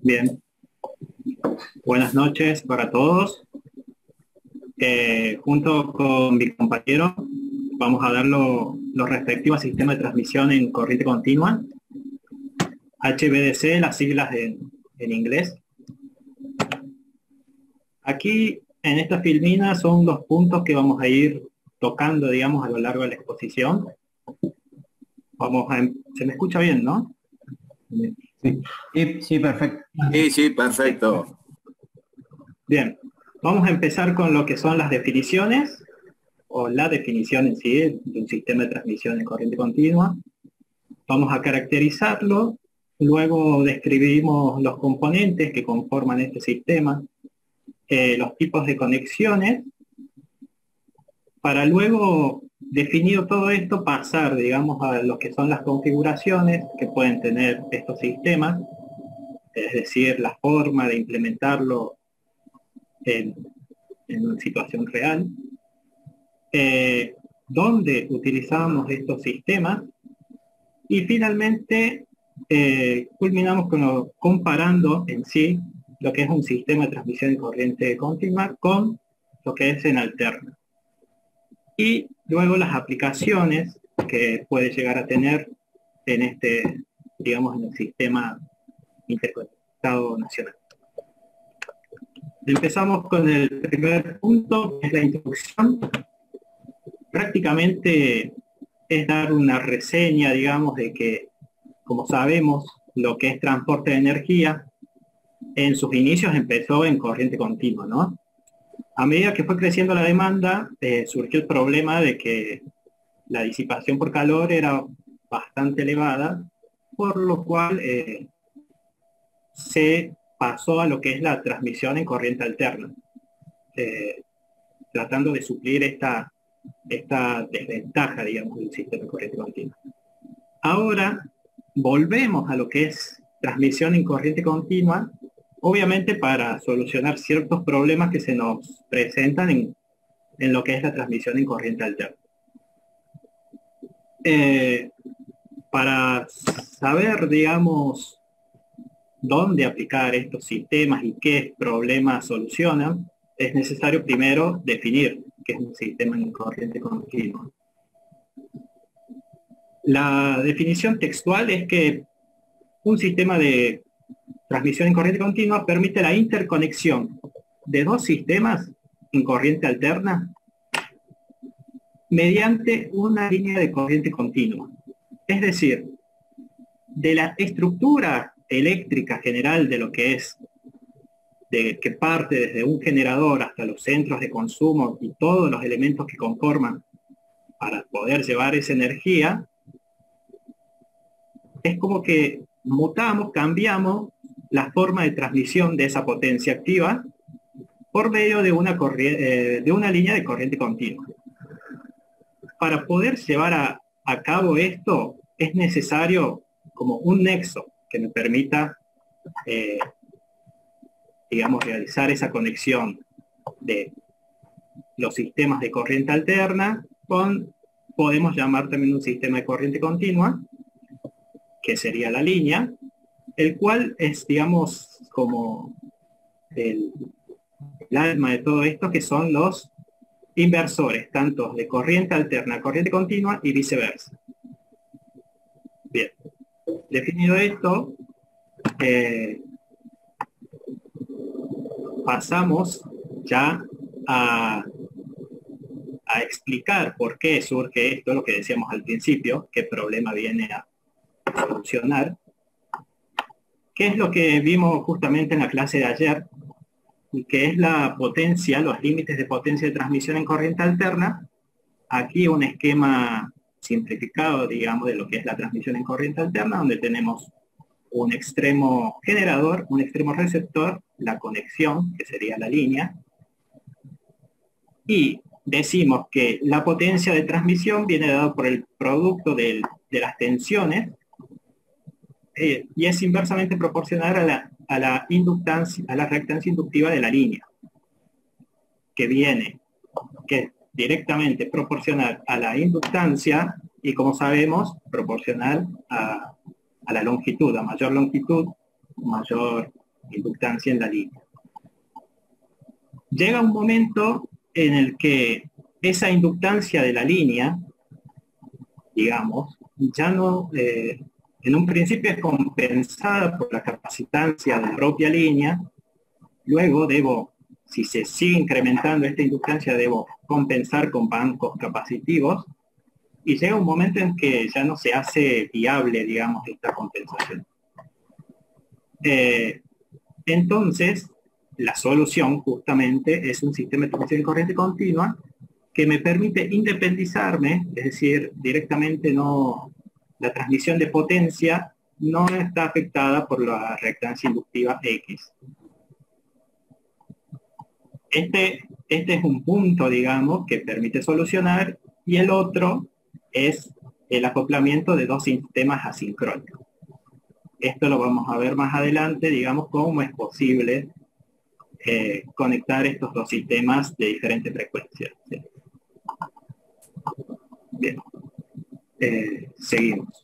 Bien, buenas noches para todos. Junto con mi compañero vamos a dar los respectivos sistemas de transmisión en corriente continua, HVDC, las siglas en inglés. Aquí en esta filmina son los puntos que vamos a ir tocando, digamos, a lo largo de la exposición. ¿Se me escucha bien, no? Sí, perfecto. Sí, perfecto. Bien, vamos a empezar con lo que son las definiciones, o la definición en sí de un sistema de transmisión en corriente continua. Vamos a caracterizarlo, luego describimos los componentes que conforman este sistema, los tipos de conexiones, para luego, definido todo esto, pasar, digamos, a lo que son las configuraciones que pueden tener estos sistemas, es decir, la forma de implementarlo en una situación real, dónde utilizamos estos sistemas, y finalmente culminamos comparando en sí lo que es un sistema de transmisión de corriente continua con lo que es en alterna. Y luego las aplicaciones que puede llegar a tener en este, digamos, en el sistema interconectado nacional. Empezamos con el primer punto, que es la introducción. Prácticamente es dar una reseña, digamos, de que, como sabemos, lo que es transporte de energía, en sus inicios empezó en corriente continua, ¿no? A medida que fue creciendo la demanda, surgió el problema de que la disipación por calor era bastante elevada, por lo cual se pasó a lo que es la transmisión en corriente alterna, tratando de suplir esta desventaja, digamos, del sistema de corriente continua. Ahora volvemos a lo que es transmisión en corriente continua, obviamente para solucionar ciertos problemas que se nos presentan en lo que es la transmisión en corriente alterna. Para saber, digamos, dónde aplicar estos sistemas y qué problemas solucionan, es necesario primero definir qué es un sistema en corriente continua. La definición textual es que un sistema de transmisión en corriente continua permite la interconexión de dos sistemas en corriente alterna mediante una línea de corriente continua. Es decir, de la estructura eléctrica general de lo que es, que parte desde un generador hasta los centros de consumo y todos los elementos que conforman para poder llevar esa energía, es como que cambiamos la forma de transmisión de esa potencia activa por medio de una línea de corriente continua. Para poder llevar a cabo esto, es necesario como un nexo que me permita, digamos, realizar esa conexión de los sistemas de corriente alterna con, podemos llamar también un sistema de corriente continua, que sería la línea, el cual es, digamos, como el alma de todo esto, que son los inversores, tanto de corriente alterna a corriente continua y viceversa. Bien, definido esto, pasamos ya a explicar por qué surge esto, lo que decíamos al principio, qué problema viene a solucionar, qué es lo que vimos justamente en la clase de ayer, y que es la potencia, los límites de potencia de transmisión en corriente alterna. Aquí un esquema simplificado, digamos, de lo que es la transmisión en corriente alterna, donde tenemos un extremo generador, un extremo receptor, la conexión, que sería la línea, y decimos que la potencia de transmisión viene dada por el producto de las tensiones, y es inversamente proporcional a la inductancia, a la reactancia inductiva de la línea, que es directamente proporcional a la inductancia y, como sabemos, proporcional a la longitud. A mayor longitud, mayor inductancia en la línea. Llega un momento en el que esa inductancia de la línea, digamos, ya no, en un principio es compensada por la capacitancia de la propia línea, luego debo, si se sigue incrementando esta inductancia, debo compensar con bancos capacitivos, y llega un momento en que ya no se hace viable, digamos, esta compensación. Entonces, la solución justamente es un sistema de transmisión de corriente continua que me permite independizarme, es decir, directamente no, la transmisión de potencia no está afectada por la reactancia inductiva X. Este es un punto, digamos, que permite solucionar, y el otro es el acoplamiento de dos sistemas asincrónicos. Esto lo vamos a ver más adelante, digamos, cómo es posible conectar estos dos sistemas de diferentes frecuencias. ¿Sí? Bien, seguimos.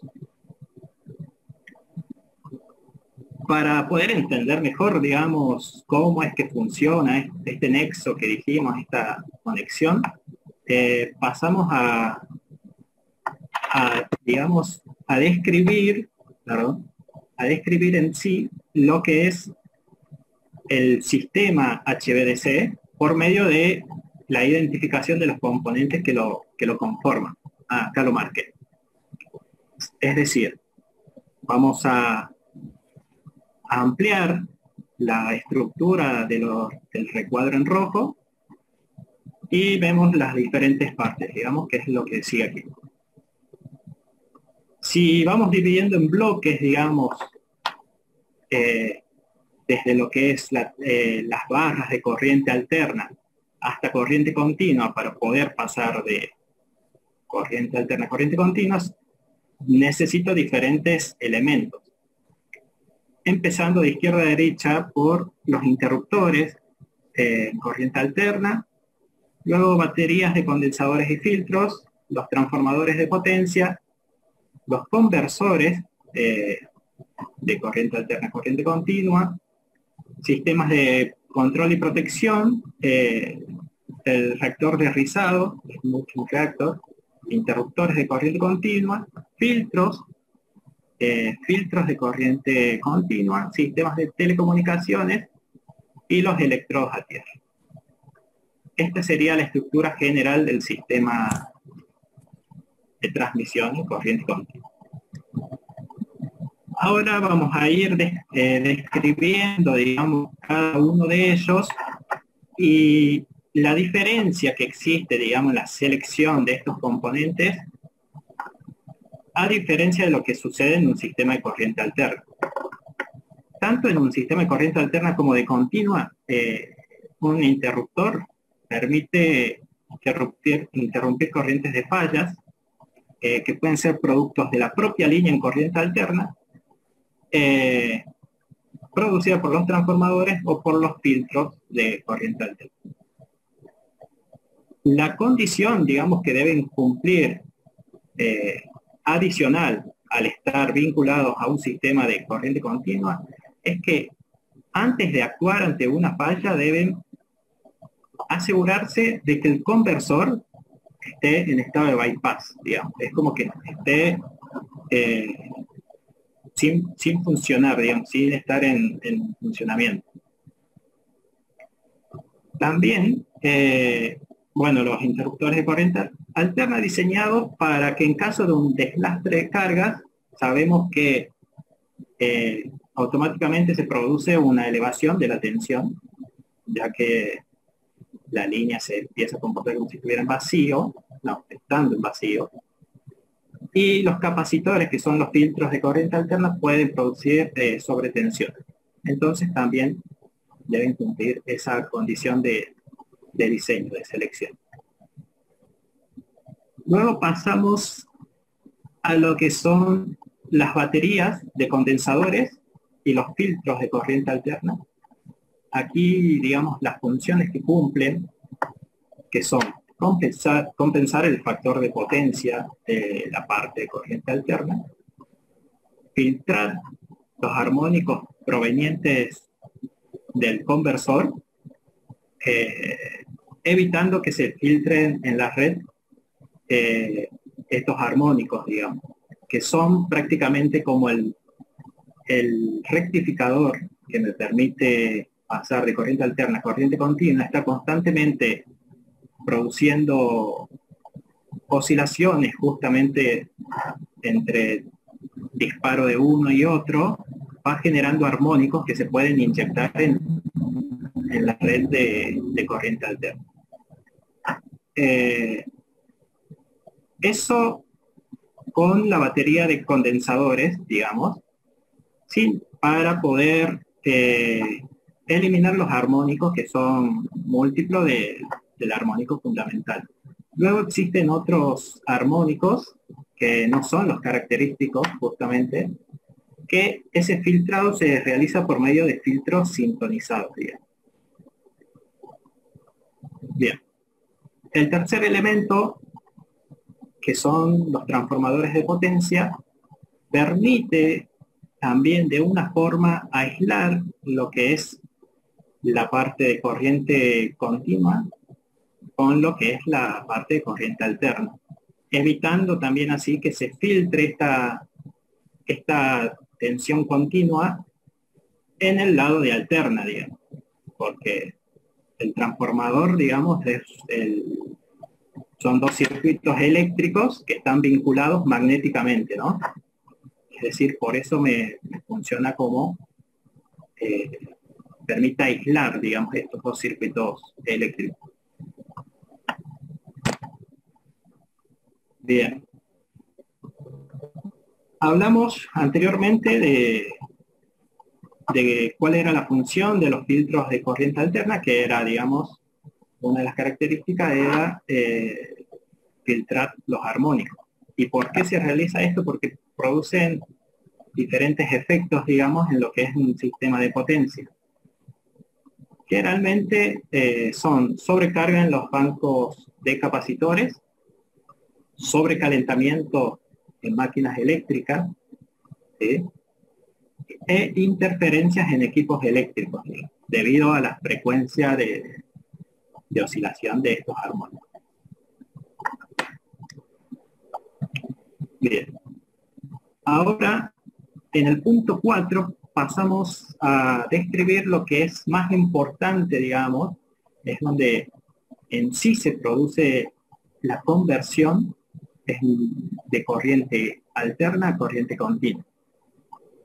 Para poder entender mejor, digamos, cómo es que funciona este nexo que dijimos, esta conexión, pasamos digamos, a describir, perdón, a describir en sí lo que es el sistema HVDC por medio de la identificación de los componentes que lo conforman. Acá lo marqué. Es decir, vamos a ampliar la estructura del recuadro en rojo y vemos las diferentes partes, digamos, que es lo que sigue aquí. Si vamos dividiendo en bloques, digamos, desde lo que es las barras de corriente alterna hasta corriente continua, para poder pasar de corriente alterna a corriente continua, necesito diferentes elementos. Empezando de izquierda a derecha por los interruptores, corriente alterna, luego baterías de condensadores y filtros, los transformadores de potencia, los conversores de corriente alterna a corriente continua, sistemas de control y protección, el reactor de rizado, un reactor, interruptores de corriente continua, filtros de corriente continua, sistemas de telecomunicaciones y los electrodos a tierra. Esta sería la estructura general del sistema de transmisión de corriente continua. Ahora vamos a ir describiendo, digamos, cada uno de ellos y la diferencia que existe, digamos, en la selección de estos componentes, a diferencia de lo que sucede en un sistema de corriente alterna. Tanto en un sistema de corriente alterna como de continua, un interruptor permite interrumpir corrientes de fallas que pueden ser productos de la propia línea en corriente alterna, producida por los transformadores o por los filtros de corriente alterna. La condición, digamos, que deben cumplir adicional al estar vinculados a un sistema de corriente continua es que antes de actuar ante una falla deben asegurarse de que el conversor esté en estado de bypass, digamos. Es como que esté sin funcionar, digamos, sin estar en funcionamiento. También, bueno, los interruptores de corriente alterna diseñados para que en caso de un deslastre de cargas, sabemos que automáticamente se produce una elevación de la tensión, ya que la línea se empieza a comportar como si estuviera en vacío, no, estando en vacío. Y los capacitores, que son los filtros de corriente alterna, pueden producir sobretensión. Entonces también deben cumplir esa condición de diseño, de selección. Luego pasamos a lo que son las baterías de condensadores y los filtros de corriente alterna. Aquí, digamos, las funciones que cumplen, que son compensar el factor de potencia de la parte de corriente alterna, filtrar los armónicos provenientes del conversor, evitando que se filtren en la red estos armónicos, digamos, que son prácticamente como el rectificador que me permite pasar de corriente alterna a corriente continua. Está constantemente produciendo oscilaciones justamente entre disparo de uno y otro, va generando armónicos que se pueden inyectar en la red de corriente alterna. Eso con la batería de condensadores, digamos, ¿sí? Para poder eliminar los armónicos que son múltiplos del armónico fundamental. Luego existen otros armónicos que no son los característicos, justamente, que ese filtrado se realiza por medio de filtros sintonizados, digamos. Bien. El tercer elemento, que son los transformadores de potencia, permite también de una forma aislar lo que es la parte de corriente continua con lo que es la parte de corriente alterna, evitando también así que se filtre esta tensión continua en el lado de alterna, digamos, porque el transformador, digamos, son dos circuitos eléctricos que están vinculados magnéticamente, ¿no? Es decir, por eso me funciona como permite aislar, digamos, estos dos circuitos eléctricos. Bien. Hablamos anteriormente de cuál era la función de los filtros de corriente alterna, que era, digamos, una de las características era filtrar los armónicos. ¿Y por qué se realiza esto? Porque producen diferentes efectos, digamos, en lo que es un sistema de potencia. Generalmente son sobrecarga en los bancos de capacitores, sobrecalentamiento en máquinas eléctricas, ¿sí? E interferencias en equipos eléctricos, ¿sí? Debido a la frecuencia de oscilación de estos armónicos. Bien. Ahora, en el punto 4, pasamos a describir lo que es más importante, digamos, es donde en sí se produce la conversión de corriente alterna a corriente continua.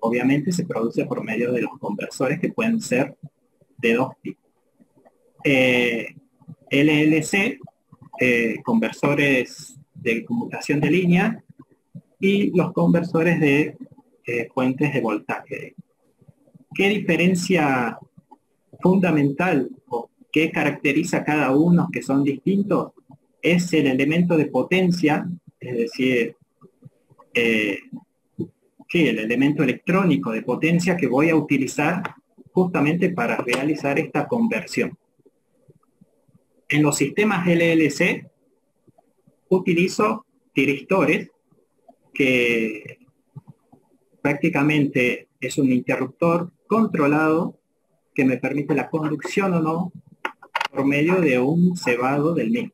Obviamente se produce por medio de los conversores, que pueden ser de dos tipos. LLC, conversores de conmutación de línea, y los conversores de fuentes de voltaje. ¿Qué diferencia fundamental o qué caracteriza cada uno que son distintos? Es el elemento de potencia, es decir, el elemento electrónico de potencia que voy a utilizar justamente para realizar esta conversión. En los sistemas LLC utilizo tiristores, que prácticamente es un interruptor controlado que me permite la conducción o no por medio de un cebado del mismo.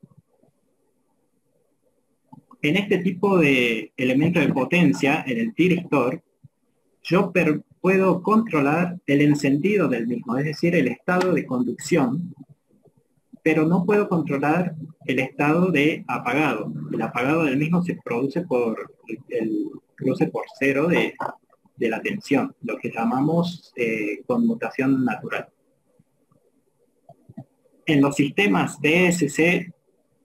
En este tipo de elemento de potencia, en el tiristor, yo puedo controlar el encendido del mismo, es decir, el estado de conducción, pero no puedo controlar el estado de apagado. El apagado del mismo se produce por el cruce por cero de la tensión, lo que llamamos conmutación natural. En los sistemas DSC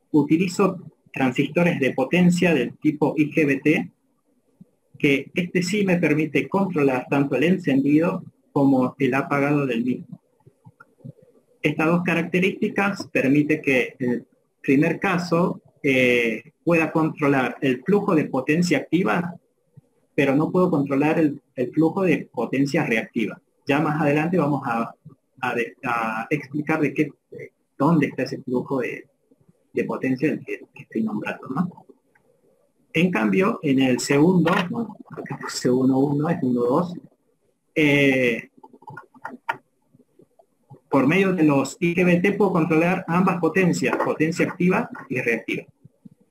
utilizo transistores de potencia del tipo IGBT, que este sí me permite controlar tanto el encendido como el apagado del mismo. Estas dos características permiten que en el primer caso pueda controlar el flujo de potencia activa, pero no puedo controlar el flujo de potencia reactiva. Ya más adelante vamos a explicar dónde está ese flujo de potencia que estoy nombrando, ¿no? En cambio, en el segundo, bueno, C11 es 1.2, por medio de los IGBT puedo controlar ambas potencias, potencia activa y reactiva.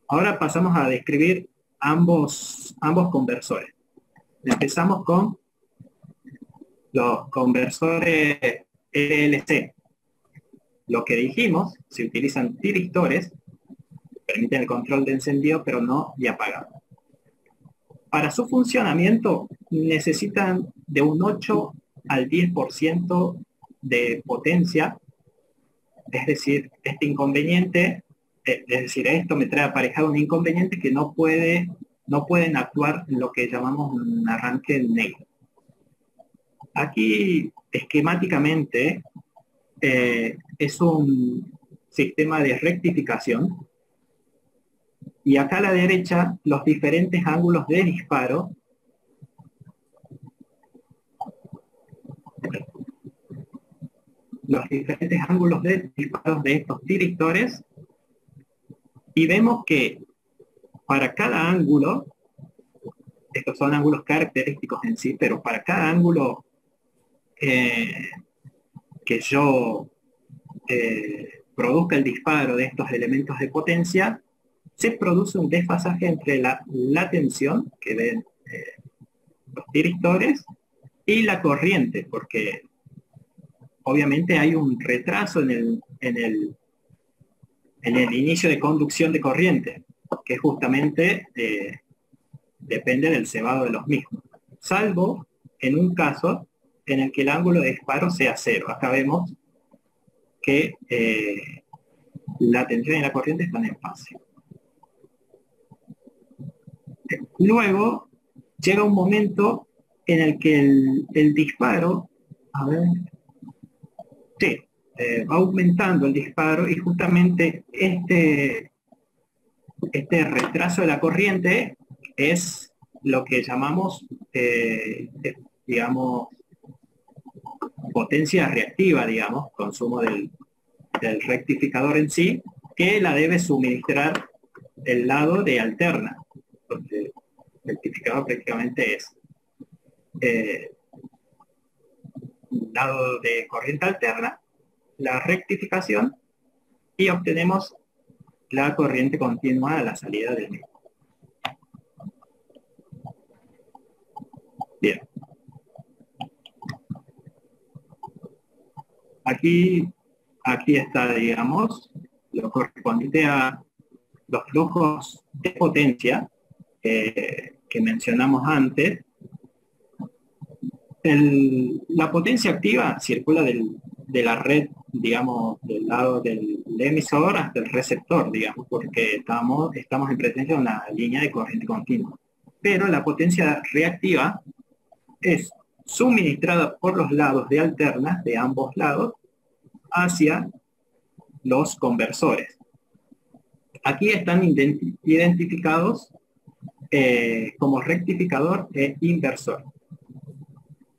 Ahora pasamos a describir ambos conversores. Empezamos con los conversores LLC. Lo que dijimos, se utilizan tiristores, permiten el control de encendido, pero no de apagado. Para su funcionamiento necesitan de un 8 al 10% de potencia, es decir, este inconveniente, esto me trae aparejado un inconveniente que no pueden actuar en lo que llamamos un arranque negro. Aquí, esquemáticamente, es un sistema de rectificación, y acá a la derecha los diferentes ángulos de disparo de estos tiristores, y vemos que para cada ángulo, estos son ángulos característicos en sí, pero para cada ángulo que yo produzca el disparo de estos elementos de potencia, se produce un desfasaje entre la tensión que ven los tiristores y la corriente, porque obviamente hay un retraso en el inicio de conducción de corriente, que justamente depende del cebado de los mismos, salvo en un caso en el que el ángulo de disparo sea cero. Acá vemos que la tensión y la corriente están en fase. Luego llega un momento en el que el disparo, va aumentando el disparo, y justamente este retraso de la corriente es lo que llamamos, digamos, potencia reactiva, digamos, consumo del rectificador en sí, que la debe suministrar el lado de alterna, porque el rectificador prácticamente es lado de corriente alterna, la rectificación, y obtenemos la corriente continua a la salida del mismo. Bien. Aquí está, digamos, lo correspondiente a los flujos de potencia que mencionamos antes. La potencia activa circula de la red, digamos, del lado del emisor hasta el receptor, digamos, porque estamos en presencia de una línea de corriente continua. Pero la potencia reactiva es suministrada por los lados de alterna, de ambos lados, hacia los conversores. Aquí están identificados como rectificador e inversor.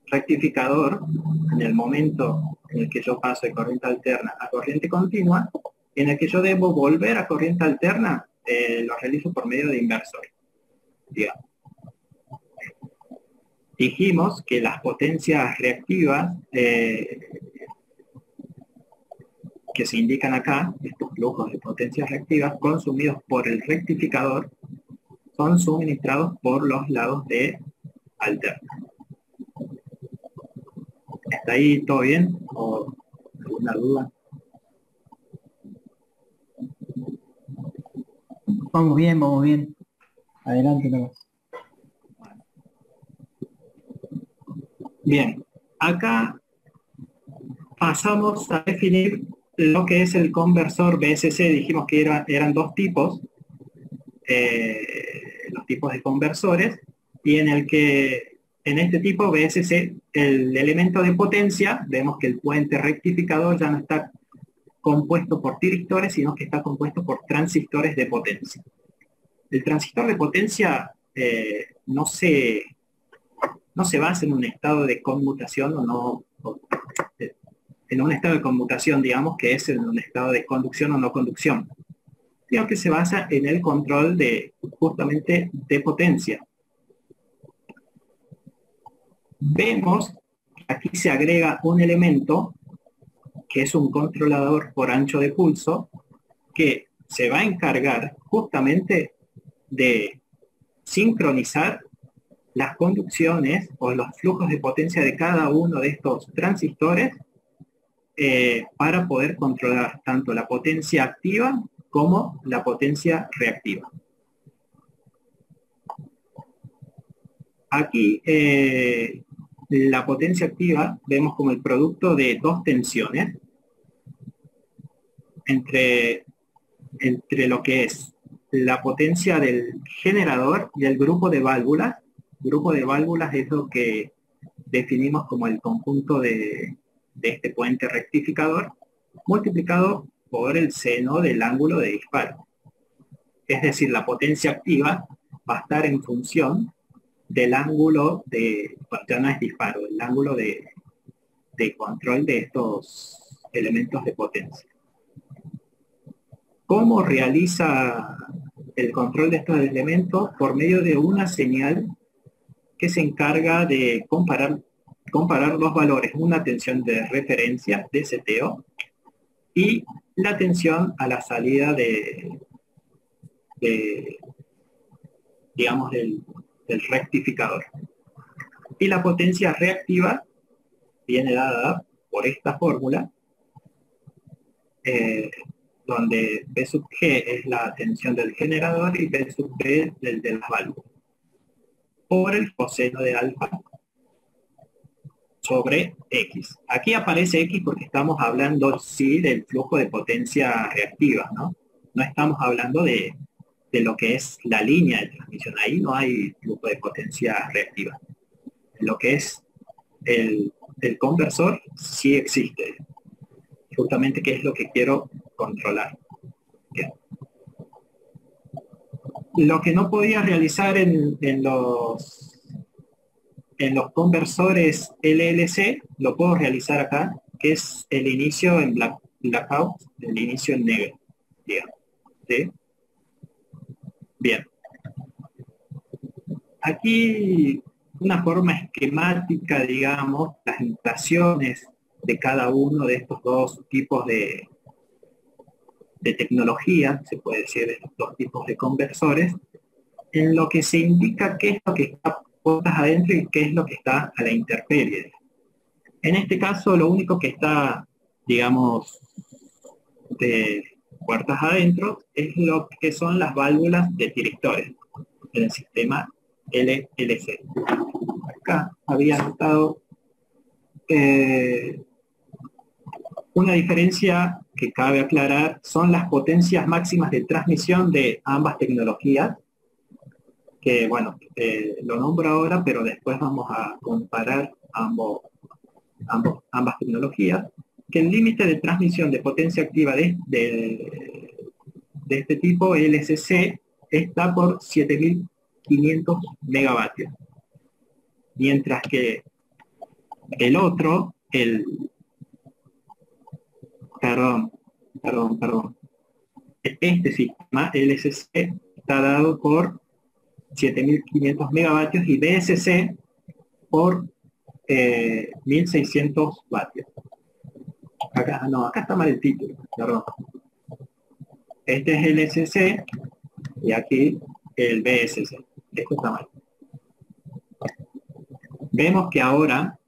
Rectificador, en el momento en el que yo paso de corriente alterna a corriente continua, en el que yo debo volver a corriente alterna, lo realizo por medio de inversor, digamos. Dijimos que las potencias reactivas que se indican acá, estos flujos de potencias reactivas consumidos por el rectificador, son suministrados por los lados de alterna. ¿Está ahí todo bien? ¿O alguna duda? Vamos bien. Adelante nomás. Bien, acá pasamos a definir lo que es el conversor BSC. Dijimos que eran dos tipos, los tipos de conversores, y en este tipo BSC, el elemento de potencia, vemos que el puente rectificador ya no está compuesto por tiristores, sino que está compuesto por transistores de potencia. El transistor de potencia no se basa en un estado de conmutación en un estado de conmutación, digamos, que es en un estado de conducción o no conducción, sino que se basa en el control justamente de potencia. Vemos que aquí se agrega un elemento que es un controlador por ancho de pulso, que se va a encargar justamente de sincronizar las conducciones o los flujos de potencia de cada uno de estos transistores para poder controlar tanto la potencia activa como la potencia reactiva. Aquí la potencia activa vemos como el producto de dos tensiones entre lo que es la potencia del generador y el grupo de válvulas. Grupo de válvulas es lo que definimos como el conjunto de este puente rectificador multiplicado por el seno del ángulo de disparo. Es decir, la potencia activa va a estar en función del ángulo de, bueno, ya no es disparo, el ángulo de control de estos elementos de potencia. ¿Cómo realiza el control de estos elementos? Por medio de una señal que se encarga de comparar los valores, una tensión de referencia de seteo y la tensión a la salida digamos, del rectificador. Y la potencia reactiva viene dada por esta fórmula, donde P sub G es la tensión del generador y P sub B del de las válvulas, por el coseno de alfa sobre X. Aquí aparece X porque estamos hablando, sí, del flujo de potencia reactiva, ¿no? No estamos hablando de lo que es la línea de transmisión. Ahí no hay flujo de potencia reactiva. Lo que es el conversor sí existe. Justamente qué es lo que quiero controlar. Bien. Lo que no podía realizar en los conversores LLC, lo puedo realizar acá, que es el inicio en blackout, el inicio en negro, digamos. ¿Sí? Bien. Aquí una forma esquemática, digamos, las instalaciones de cada uno de estos dos tipos de tecnología, se puede decir, de estos dos tipos de conversores, en lo que se indica qué es lo que está puertas adentro y qué es lo que está a la intemperie. En este caso, lo único que está, digamos, de puertas adentro es lo que son las válvulas de tiristores en el sistema LLC. Acá había notado una diferencia que cabe aclarar, son las potencias máximas de transmisión de ambas tecnologías, que bueno, lo nombro ahora, pero después vamos a comparar ambas tecnologías, que el límite de transmisión de potencia activa de este tipo, LCC, está por 7500 megavatios. Mientras que el otro, este sistema LCC está dado por 7500 megavatios y BSC por 1600 vatios. Acá está mal el título, perdón. Este es el LCC y aquí el BSC. Esto está mal. Vemos que ahora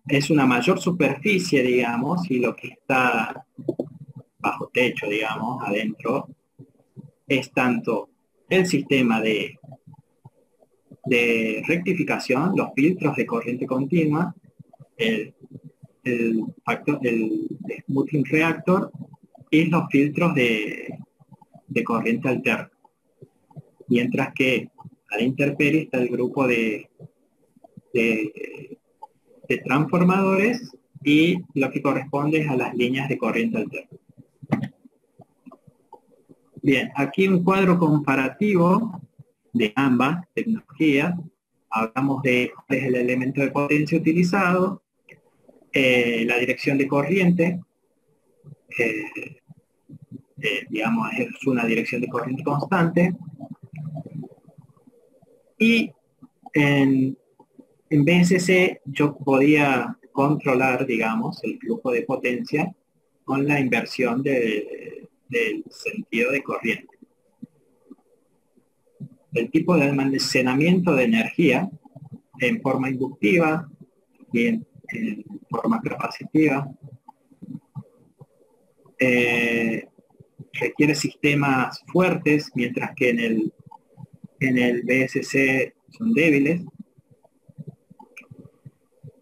es una mayor superficie, digamos, y lo que está bajo techo, digamos, adentro, es tanto el sistema de rectificación, los filtros de corriente continua, el smoothing reactor y los filtros de corriente alterna. Mientras que a la intemperie está el grupo de transformadores y lo que corresponde a las líneas de corriente alterna. Bien, aquí un cuadro comparativo de ambas tecnologías. Hablamos de cuál es el elemento de potencia utilizado, la dirección de corriente, digamos, es una dirección de corriente constante, y en BSC yo podía controlar, digamos, el flujo de potencia con la inversión del sentido de corriente. El tipo de almacenamiento de energía en forma inductiva y en forma capacitiva requiere sistemas fuertes, mientras que en el BSC son débiles.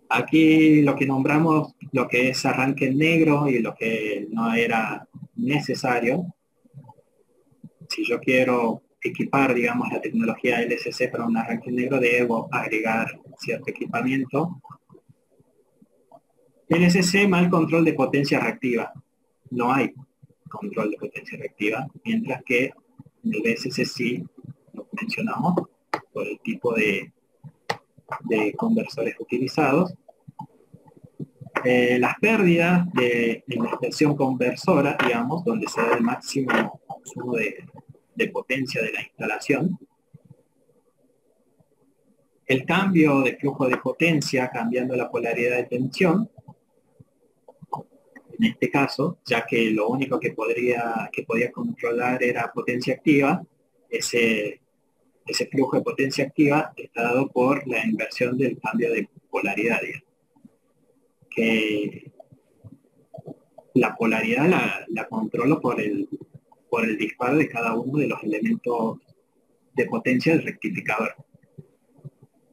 Aquí lo que nombramos, lo que es arranque en negro y lo que no era necesario. Si yo quiero equipar, digamos, la tecnología LSC para un arranque en negro, debo agregar cierto equipamiento. LSC, mal control de potencia reactiva. No hay control de potencia reactiva, mientras que en el BSC sí lo mencionamos por el tipo de conversores utilizados. Las pérdidas en la estación conversora, digamos, donde se da el máximo consumo de potencia de la instalación. El cambio de flujo de potencia cambiando la polaridad de tensión. En este caso, ya que lo único que podía controlar era potencia activa, ese flujo de potencia activa está dado por la inversión del cambio de polaridad, digamos. Que la polaridad la controlo por el disparo de cada uno de los elementos de potencia del rectificador.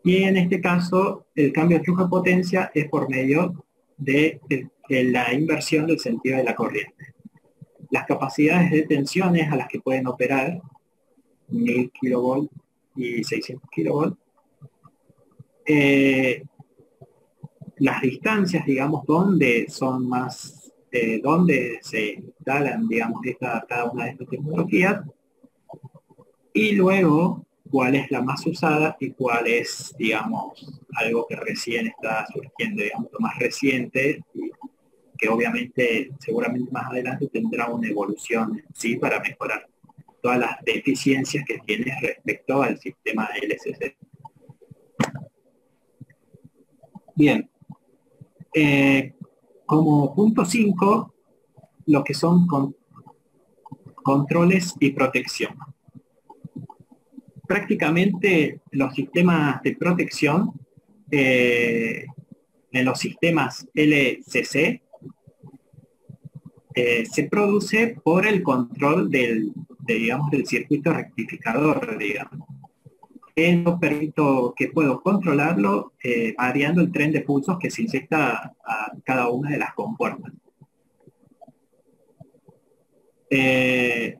Y en este caso, el cambio de flujo de potencia es por medio de la inversión del sentido de la corriente. Las capacidades de tensiones a las que pueden operar 1000 kV y 600 kV, las distancias, digamos, donde son más, donde se instalan, digamos, cada una de estas tecnologías, y luego cuál es la más usada y cuál es, digamos, algo que recién está surgiendo, digamos, lo más reciente, y que obviamente, seguramente más adelante tendrá una evolución, sí, para mejorar todas las deficiencias que tiene respecto al sistema LSC. Bien. Como punto 5, lo que son controles y protección. Prácticamente los sistemas de protección en los sistemas LCC se produce por el control del circuito rectificador, digamos. No permito que puedo controlarlo variando el tren de pulsos que se inyecta a cada una de las compuertas. El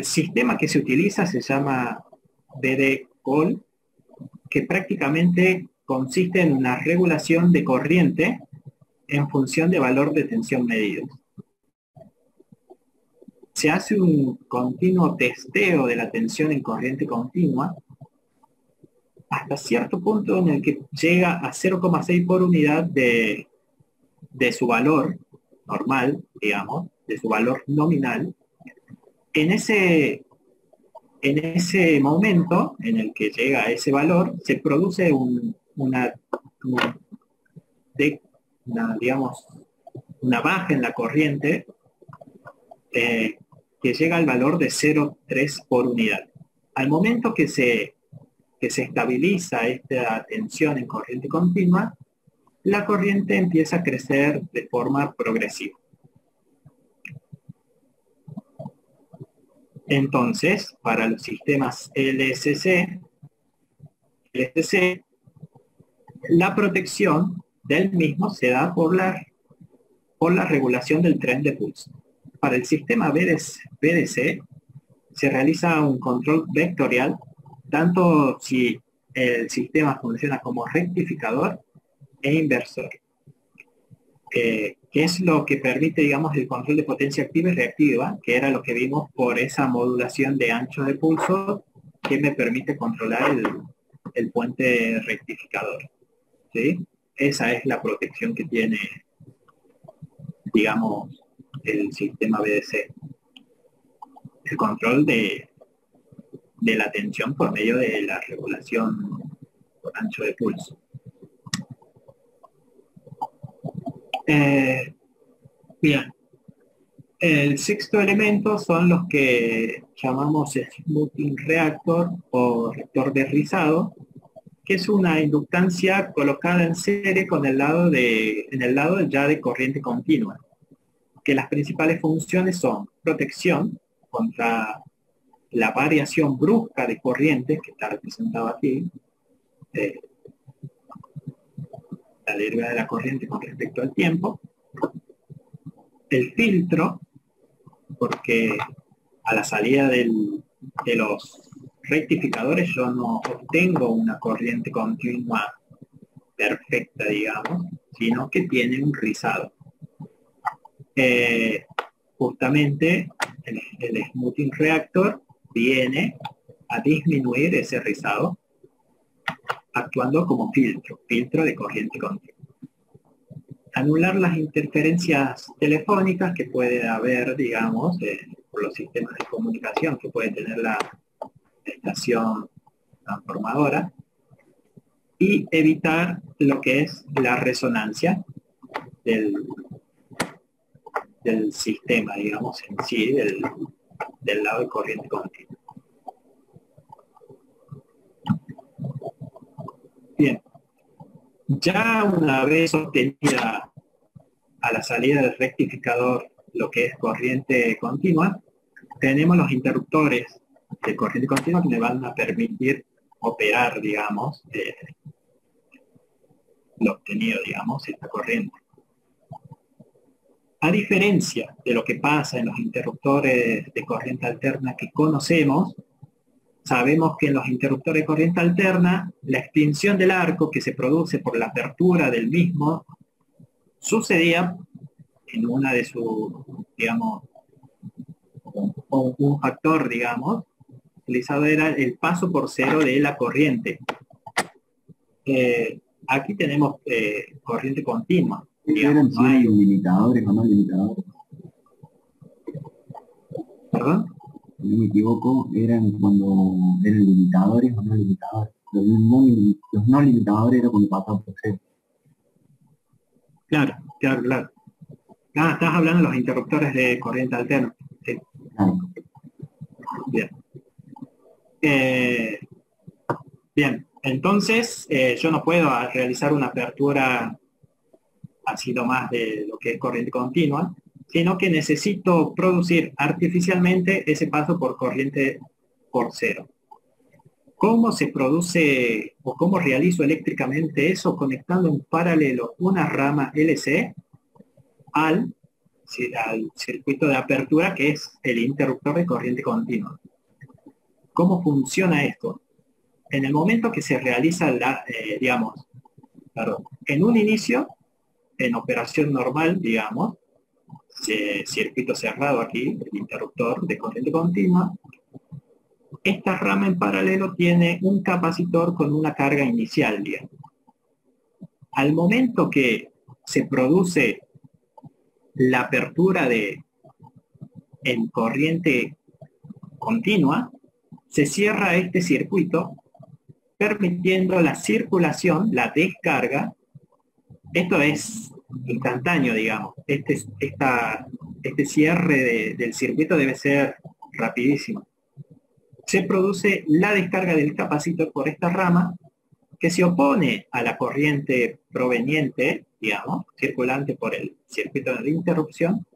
sistema que se utiliza se llama BD-COL, que prácticamente consiste en una regulación de corriente en función de valor de tensión medido. Se hace un continuo testeo de la tensión en corriente continua hasta cierto punto en el que llega a 0,6 por unidad de su valor normal, digamos, de su valor nominal. En ese momento en el que llega a ese valor, se produce una baja en la corriente que llega al valor de 0,3 por unidad. Al momento que se estabiliza esta tensión en corriente continua, la corriente empieza a crecer de forma progresiva. Entonces, para los sistemas LSC, la protección del mismo se da por la regulación del tren de pulso. Para el sistema BDC se realiza un control vectorial, tanto si el sistema funciona como rectificador e inversor, que es lo que permite, digamos, el control de potencia activa y reactiva, que era lo que vimos por esa modulación de ancho de pulso que me permite controlar el puente rectificador, ¿sí? Esa es la protección que tiene, digamos, el sistema BDC. El control de la tensión por medio de la regulación por ancho de pulso. Eh, bien, el sexto elemento son los que llamamos smoothing reactor o reactor de rizado, que es una inductancia colocada en serie con en el lado ya de corriente continua, que las principales funciones son protección contra la variación brusca de corrientes, que está representado aquí, eh, la deriva de la corriente con respecto al tiempo, el filtro, porque a la salida de los rectificadores yo no obtengo una corriente continua perfecta, digamos, sino que tiene un rizado. Justamente el smoothing reactor viene a disminuir ese rizado actuando como filtro de corriente continua. Anular las interferencias telefónicas que puede haber, digamos, por los sistemas de comunicación que puede tener la estación transformadora, y evitar lo que es la resonancia del sistema, digamos, en sí, del lado de corriente continua. Bien, ya una vez obtenida a la salida del rectificador lo que es corriente continua, tenemos los interruptores de corriente continua que me van a permitir operar, digamos, lo obtenido, digamos, esta corriente. A diferencia de lo que pasa en los interruptores de corriente alterna que conocemos, sabemos que en los interruptores de corriente alterna, la extinción del arco que se produce por la apertura del mismo sucedía en una de sus, digamos, un factor, digamos, utilizado era el paso por cero de la corriente. Aquí tenemos corriente continua. Digamos, no hay limitadores o no limitadores. ¿Perdón? Si no me equivoco, eran cuando eran limitadores o no limitadores. Los no limitadores eran cuando pasaban por cero. Claro. Ah, estás hablando de los interruptores de corriente alterna. Sí. Claro. Bien. Bien, entonces yo no puedo realizar una apertura así nomás de lo que es corriente continua, sino que necesito producir artificialmente ese paso por corriente por cero. ¿Cómo se produce o cómo realizo eléctricamente eso? Conectando en paralelo una rama LC al circuito de apertura, que es el interruptor de corriente continua. ¿Cómo funciona esto? En el momento que se realiza en un inicio, en operación normal, digamos, circuito cerrado aquí, el interruptor de corriente continua, esta rama en paralelo tiene un capacitor con una carga inicial, digamos. Al momento que se produce la apertura en corriente continua, se cierra este circuito permitiendo la circulación, la descarga. Esto es instantáneo, digamos. Este cierre del circuito debe ser rapidísimo. Se produce la descarga del capacitor por esta rama, que se opone a la corriente proveniente, digamos, circulante por el circuito de interrupción,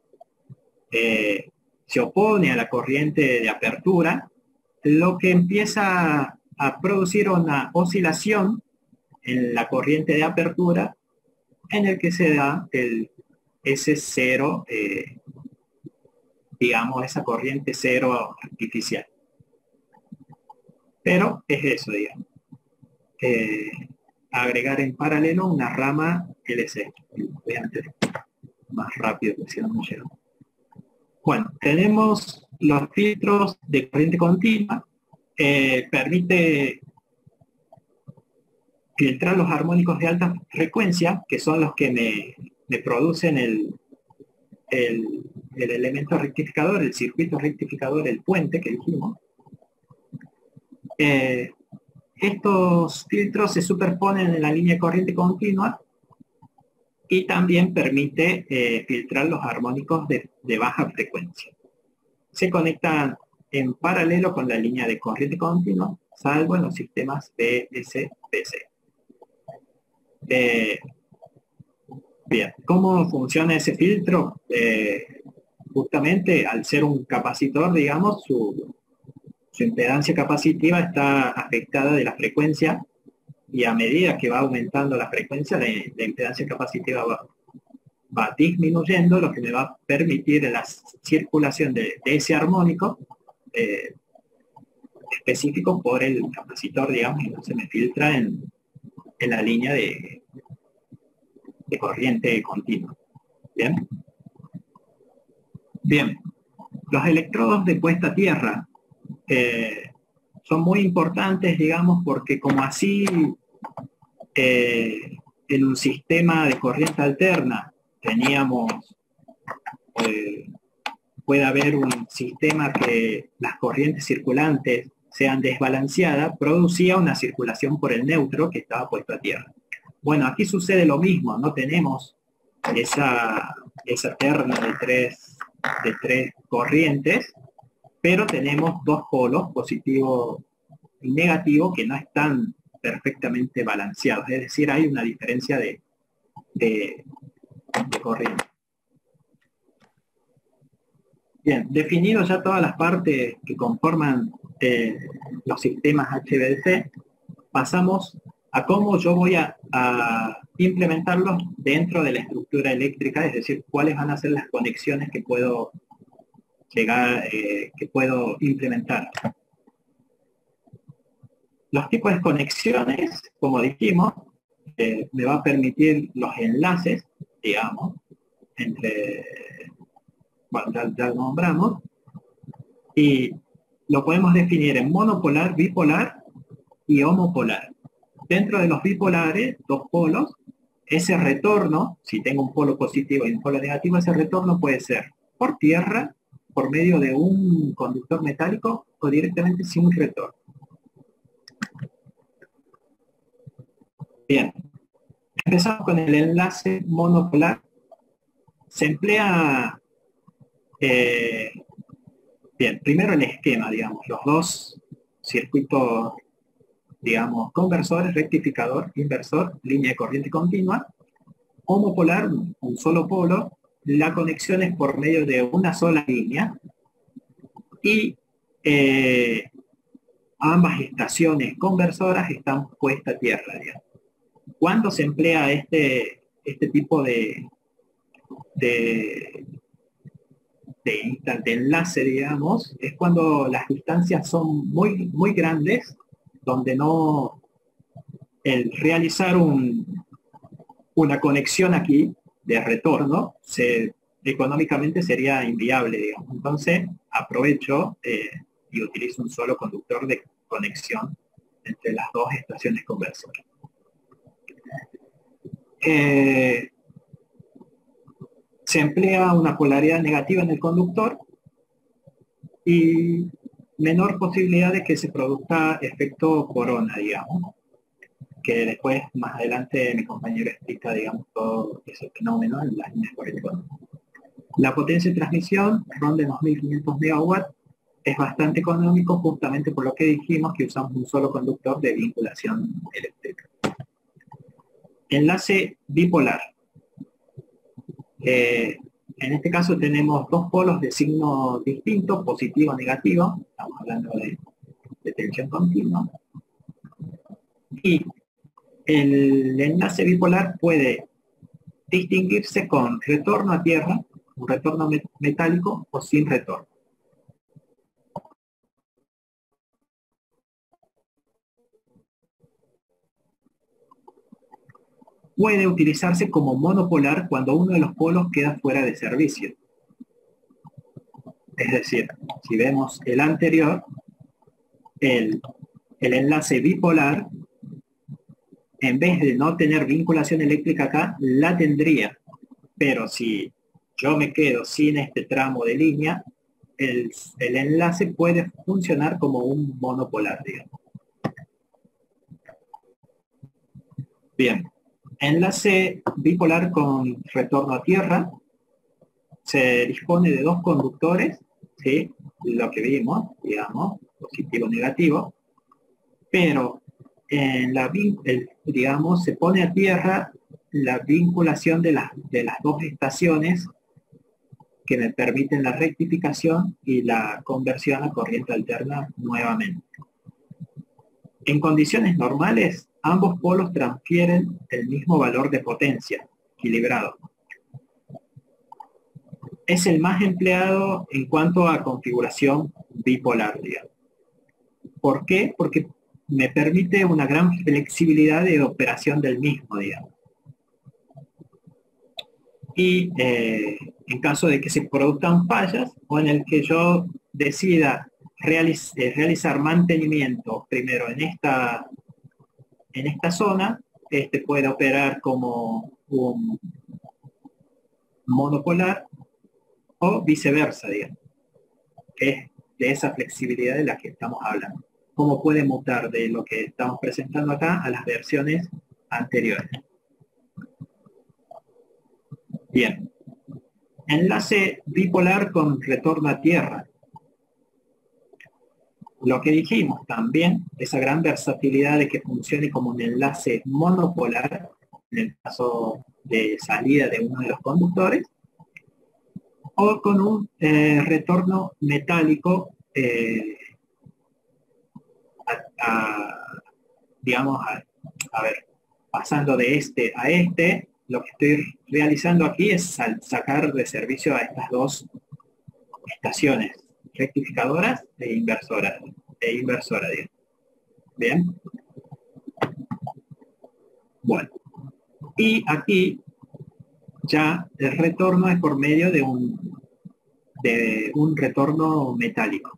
se opone a la corriente de apertura, lo que empieza a producir una oscilación en la corriente de apertura, en el que se da ese cero, digamos, esa corriente cero artificial. Pero es eso, digamos. Agregar en paralelo una rama LC. Voy a hacer más rápido, porque si no me llego. Bueno, tenemos los filtros de corriente continua. Permite filtrar los armónicos de alta frecuencia, que son los que me producen el elemento rectificador, el circuito rectificador, el puente que dijimos. Estos filtros se superponen en la línea de corriente continua y también permite filtrar los armónicos de baja frecuencia. Se conectan en paralelo con la línea de corriente continua, salvo en los sistemas BSPC. Bien, ¿cómo funciona ese filtro? Justamente al ser un capacitor, digamos, su impedancia capacitiva está afectada de la frecuencia, y a medida que va aumentando la frecuencia, la impedancia capacitiva va disminuyendo, lo que me va a permitir la circulación de ese armónico específico por el capacitor, digamos, y no se me filtra en la línea de corriente continua. Bien. Bien. Los electrodos de puesta a tierra son muy importantes, digamos, porque como así en un sistema de corriente alterna teníamos, puede haber un sistema que las corrientes circulantes sean desbalanceadas, producía una circulación por el neutro que estaba puesto a tierra. Bueno, aquí sucede lo mismo, no tenemos esa terna de tres corrientes, pero tenemos dos polos, positivo y negativo, que no están perfectamente balanceados, es decir, hay una diferencia de corriente. Bien, definido ya todas las partes que conforman los sistemas HVDC, pasamos a cómo yo voy a implementarlos dentro de la estructura eléctrica, es decir, cuáles van a ser las conexiones que puedo implementar. Los tipos de conexiones, como dijimos, me va a permitir los enlaces, digamos, entre, bueno, ya lo nombramos, y lo podemos definir en monopolar, bipolar y homopolar. Dentro de los bipolares, dos polos, ese retorno, si tengo un polo positivo y un polo negativo, ese retorno puede ser por tierra, por medio de un conductor metálico o directamente sin un retorno. Bien, empezamos con el enlace monopolar. Se emplea, bien, primero el esquema, digamos, los dos circuitos, digamos, conversores, rectificador, inversor, línea de corriente continua. Homopolar, un solo polo, la conexión es por medio de una sola línea y ambas estaciones conversoras están puestas a tierra, digamos. ¿Cuándo se emplea este tipo de enlace, digamos? Es cuando las distancias son muy, muy grandes, donde el realizar una conexión aquí de retorno económicamente sería inviable, digamos. Entonces aprovecho y utilizo un solo conductor de conexión entre las dos estaciones conversoras. Se emplea una polaridad negativa en el conductor y menor posibilidad de que se produzca efecto corona, digamos, que después, más adelante, mi compañero explica, digamos, todo ese fenómeno en las líneas corriente continua. La potencia de transmisión ronda 2.500 megawatts, es bastante económico justamente por lo que dijimos que usamos un solo conductor de vinculación eléctrica. Enlace bipolar. En este caso tenemos dos polos de signo distinto, positivo o negativo, estamos hablando de tensión continua, y el enlace bipolar puede distinguirse con retorno a tierra, un retorno metálico o sin retorno. Puede utilizarse como monopolar cuando uno de los polos queda fuera de servicio. Es decir, si vemos el anterior, el enlace bipolar, en vez de no tener vinculación eléctrica acá, la tendría. Pero si yo me quedo sin este tramo de línea, el enlace puede funcionar como un monopolar, digamos. Bien. Enlace bipolar con retorno a tierra. Se dispone de dos conductores, ¿sí? Lo que vimos, digamos, positivo negativo, pero en digamos, se pone a tierra la vinculación de las dos estaciones que me permiten la rectificación y la conversión a corriente alterna nuevamente. En condiciones normales, ambos polos transfieren el mismo valor de potencia, equilibrado. Es el más empleado en cuanto a configuración bipolar, digamos. ¿Por qué? Porque me permite una gran flexibilidad de operación del mismo, digamos. Y en caso de que se produzcan fallas o en el que yo decida realizar mantenimiento primero en esta zona, puede operar como un monopolar o viceversa, digamos. Es de esa flexibilidad de la que estamos hablando. Cómo puede mutar de lo que estamos presentando acá a las versiones anteriores. Bien. Enlace bipolar con retorno a tierra. Lo que dijimos también, esa gran versatilidad de que funcione como un enlace monopolar, en el caso de salida de uno de los conductores, o con un retorno metálico, digamos, a ver, pasando de este a este, lo que estoy realizando aquí es sacar de servicio a estas dos estaciones rectificadoras e inversora, digamos. Bien. Bueno. Y aquí ya el retorno es por medio de un retorno metálico.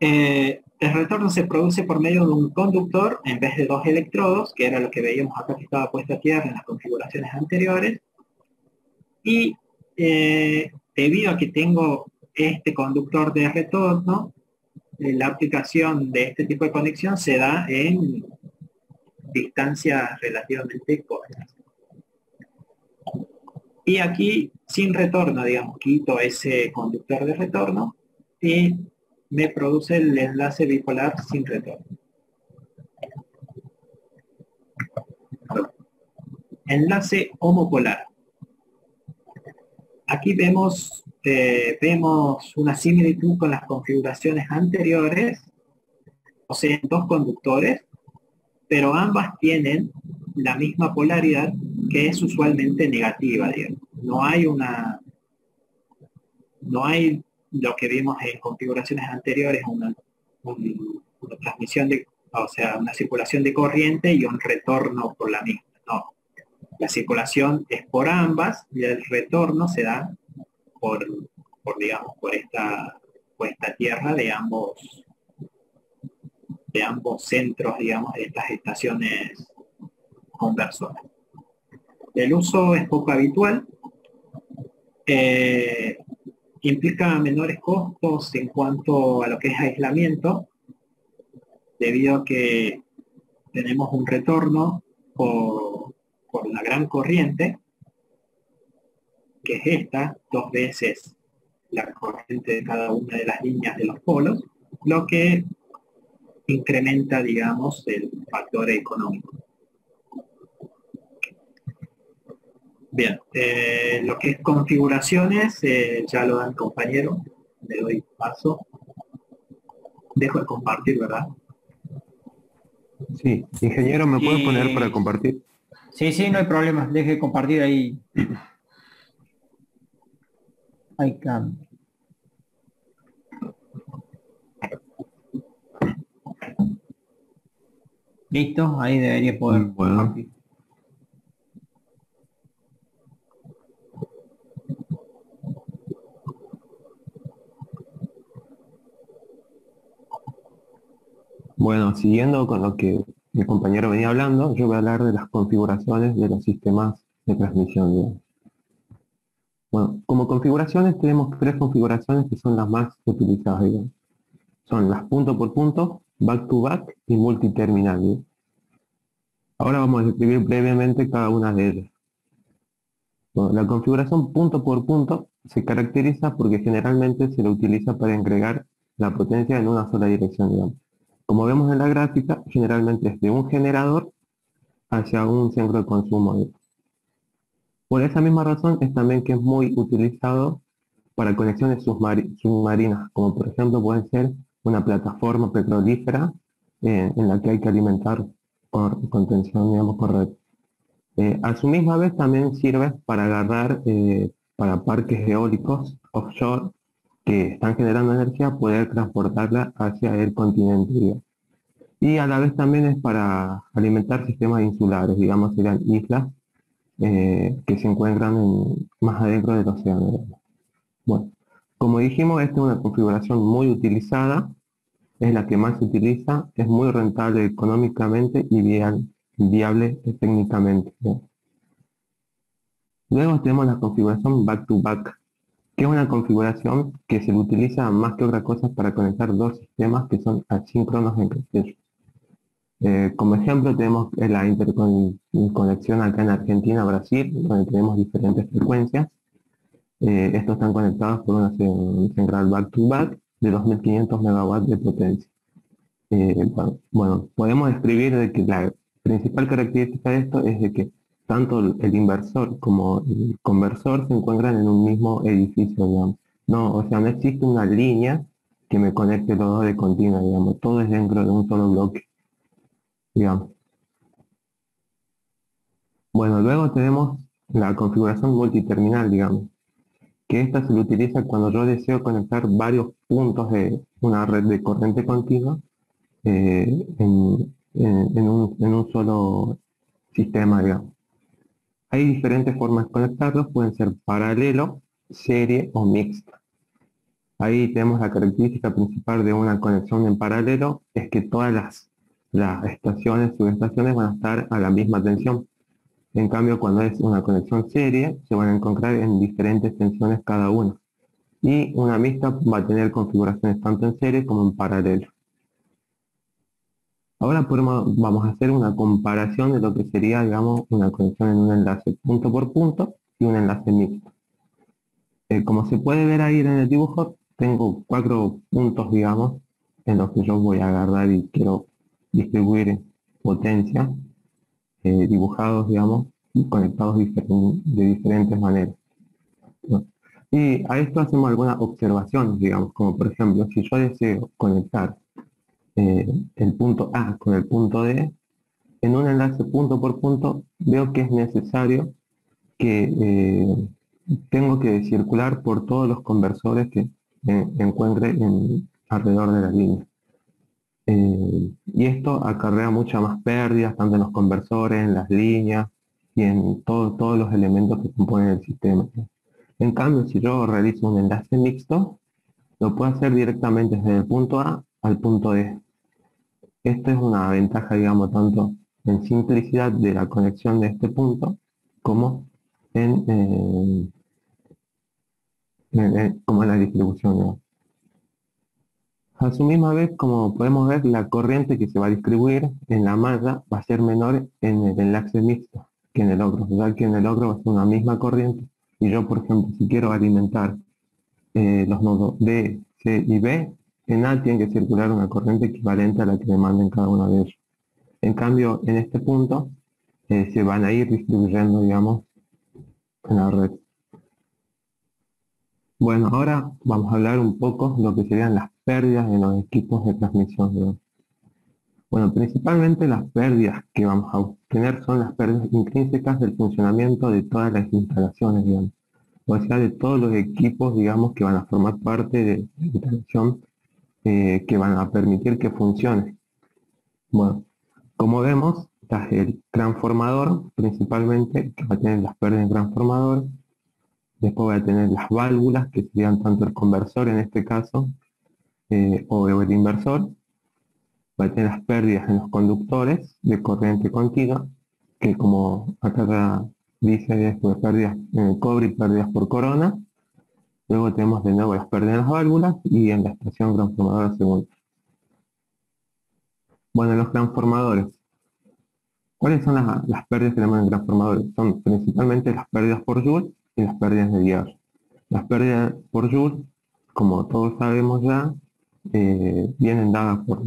El retorno se produce por medio de un conductor en vez de dos electrodos, que era lo que veíamos acá que estaba puesto a tierra en las configuraciones anteriores. Y debido a que tengo este conductor de retorno, la aplicación de este tipo de conexión se da en distancias relativamente cortas. Y aquí, sin retorno, digamos, quito ese conductor de retorno y me produce el enlace bipolar sin retorno. Enlace homopolar. Aquí vemos una similitud con las configuraciones anteriores, o sea, dos conductores, pero ambas tienen la misma polaridad, que es usualmente negativa, digamos. No hay lo que vimos en configuraciones anteriores, una transmisión una circulación de corriente y un retorno por la misma. No, la circulación es por ambas y el retorno se da por esta tierra de ambos centros, digamos, de estas estaciones conversoras. El uso es poco habitual, implica menores costos en cuanto a lo que es aislamiento, debido a que tenemos un retorno por una gran corriente, que es esta, 2 veces la corriente de cada una de las líneas de los polos, lo que incrementa, digamos, el factor económico. Bien, lo que es configuraciones, ya lo da el compañero, le doy paso. Dejo de compartir, ¿verdad? Sí, ingeniero, ¿me puede poner para compartir? Sí, no hay problema, deje de compartir ahí. Ahí cambia. Listo, ahí debería poder compartir. Bueno, siguiendo con lo que mi compañero venía hablando, yo voy a hablar de las configuraciones de los sistemas de transmisión, digamos. Bueno, como configuraciones tenemos 3 configuraciones que son las más utilizadas, digamos. Son las punto por punto, back to back y multiterminal, ¿sí? Ahora vamos a describir brevemente cada una de ellas. Bueno, la configuración punto por punto se caracteriza porque generalmente se lo utiliza para agregar la potencia en una sola dirección, digamos. Como vemos en la gráfica, generalmente es de un generador hacia un centro de consumo, digamos. Por esa misma razón es también que es muy utilizado para conexiones submarinas, como por ejemplo puede ser una plataforma petrolífera en la que hay que alimentar por contención, digamos, por red. A su misma vez también sirve para agarrar para parques eólicos offshore que están generando energía, poder transportarla hacia el continente, digamos. Y a la vez también es para alimentar sistemas insulares, digamos, serían islas que se encuentran más adentro del océano, digamos. Bueno, como dijimos, esta es una configuración muy utilizada, es la que más se utiliza, es muy rentable económicamente y viable técnicamente, ¿no? Luego tenemos la configuración back-to-back, que es una configuración que se utiliza más que otra cosa para conectar dos sistemas que son asíncronos entre ellos. Como ejemplo tenemos la interconexión acá en Argentina-Brasil, donde tenemos diferentes frecuencias. Estos están conectados por una central back-to-back de 2500 megawatts de potencia. Bueno, podemos describir de que la principal característica de esto es de que tanto el inversor como el conversor se encuentran en un mismo edificio, digamos. No, o sea, no existe una línea que me conecte los dos de continua, digamos. Todo es dentro de un solo bloque, digamos. Bueno, luego tenemos la configuración multiterminal, digamos, que esta se lo utiliza cuando yo deseo conectar varios puntos de una red de corriente continua en un solo sistema, digamos. Hay diferentes formas de conectarlos, pueden ser paralelo, serie o mixta. Ahí tenemos la característica principal de una conexión en paralelo, es que todas las estaciones, subestaciones van a estar a la misma tensión. En cambio, cuando es una conexión serie, se van a encontrar en diferentes tensiones cada una. Y una mixta va a tener configuraciones tanto en serie como en paralelo. Ahora vamos a hacer una comparación de lo que sería, digamos, una conexión en un enlace punto por punto y un enlace mixto. Como se puede ver ahí en el dibujo, tengo 4 puntos, digamos, en los que yo voy a agarrar y quiero distribuir potencia, dibujados, digamos, y conectados de diferentes maneras, ¿no? Y a esto hacemos algunas observaciones, digamos, como por ejemplo, si yo deseo conectar el punto A con el punto D, en un enlace punto por punto, veo que es necesario que tengo que circular por todos los conversores que encuentre alrededor de la línea. Y esto acarrea muchas más pérdidas, tanto en los conversores, en las líneas y en todos los elementos que componen el sistema. En cambio, si yo realizo un enlace mixto, lo puedo hacer directamente desde el punto A al punto D. Esto es una ventaja, digamos, tanto en simplicidad de la conexión de este punto, como como en la distribución, ¿no? A su misma vez, como podemos ver, la corriente que se va a distribuir en la malla va a ser menor en el enlace mixto que en el otro, ya que en el otro va a ser una misma corriente. Y yo, por ejemplo, si quiero alimentar los nodos D, C y B, en A tiene que circular una corriente equivalente a la que demanden cada uno de ellos. En cambio, en este punto, se van a ir distribuyendo, digamos, en la red. Bueno, ahora vamos a hablar un poco de lo que serían las pérdidas en los equipos de transmisión, ¿no? Bueno, principalmente las pérdidas que vamos a obtener son las pérdidas intrínsecas del funcionamiento de todas las instalaciones, digamos. O sea, de todos los equipos, digamos, que van a formar parte de la instalación que van a permitir que funcione. Bueno, como vemos, está el transformador, principalmente, que va a tener las pérdidas en transformador. Después voy a tener las válvulas, que serían tanto el conversor en este caso, o el inversor. Va a tener las pérdidas en los conductores de corriente continua, que como acá ya dice, es de pérdidas en el cobre y pérdidas por corona. Luego tenemos de nuevo las pérdidas en las válvulas y en la estación transformadora segunda. Bueno, los transformadores. ¿Cuáles son las pérdidas que tenemos en transformadores? Son principalmente las pérdidas por Joule y las pérdidas de hierro. Las pérdidas por Joule, como todos sabemos ya, vienen dadas por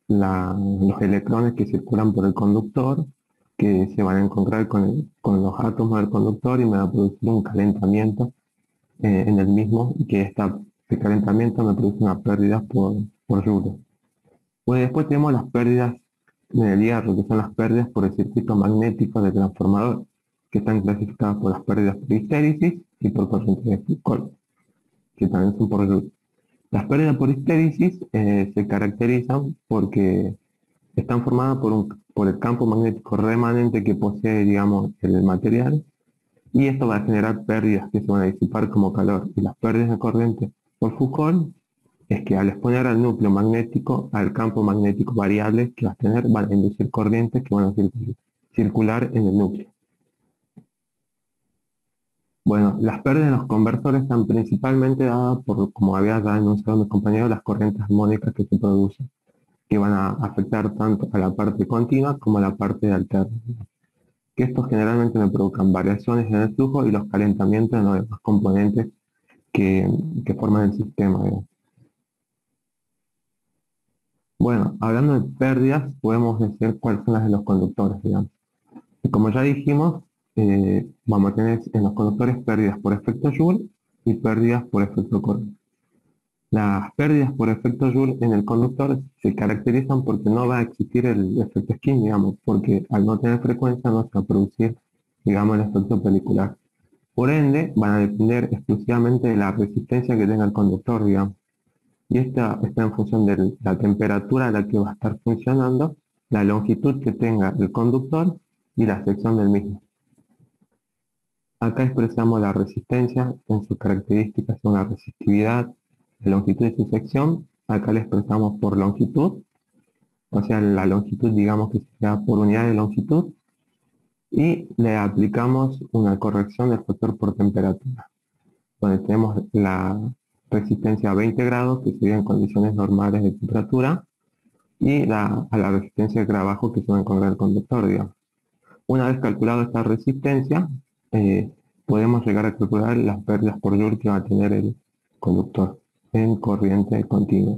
los electrones que circulan por el conductor, que se van a encontrar con los átomos del conductor y me va a producir un calentamiento en el mismo, y que este calentamiento me produce una pérdida por Joule. Pues después tenemos las pérdidas del hierro, que son las pérdidas por el circuito magnético del transformador, que están clasificadas por las pérdidas por histéresis y por corriente de Foucault, que también son por Joule. Las pérdidas por histéresis se caracterizan porque están formadas por el campo magnético remanente que posee, digamos, el material, y esto va a generar pérdidas que se van a disipar como calor. Y las pérdidas de corriente por Foucault es que al exponer al núcleo magnético, al campo magnético variable que va a tener, van a inducir corrientes que van a circular en el núcleo. Bueno, las pérdidas de los conversores están principalmente dadas por, como había ya enunciado mi compañero, las corrientes armónicas que se producen, que van a afectar tanto a la parte continua como a la parte alterna. Que estos generalmente me provocan variaciones en el flujo y los calentamientos en los demás componentes que forman el sistema, digamos. Bueno, hablando de pérdidas, podemos decir cuáles son las de los conductores, digamos. Y como ya dijimos, vamos a tener en los conductores pérdidas por efecto Joule y pérdidas por efecto corriente. Las pérdidas por efecto Joule en el conductor se caracterizan porque no va a existir el efecto Skin, digamos, porque al no tener frecuencia no se va a producir, digamos, el efecto pelicular. Por ende, van a depender exclusivamente de la resistencia que tenga el conductor, digamos. Y esta está en función de la temperatura a la que va a estar funcionando, la longitud que tenga el conductor y la sección del mismo. Acá expresamos la resistencia en sus características, son la resistividad, la longitud de su sección. Acá le expresamos por longitud, o sea, la longitud, digamos que sea por unidad de longitud, y le aplicamos una corrección del factor por temperatura, donde tenemos la resistencia a 20 grados, que sería en condiciones normales de temperatura, y a la resistencia de trabajo que se va a encontrar el conductor, digamos. Una vez calculado esta resistencia, podemos llegar a calcular las pérdidas por Joule que va a tener el conductor en corriente continua.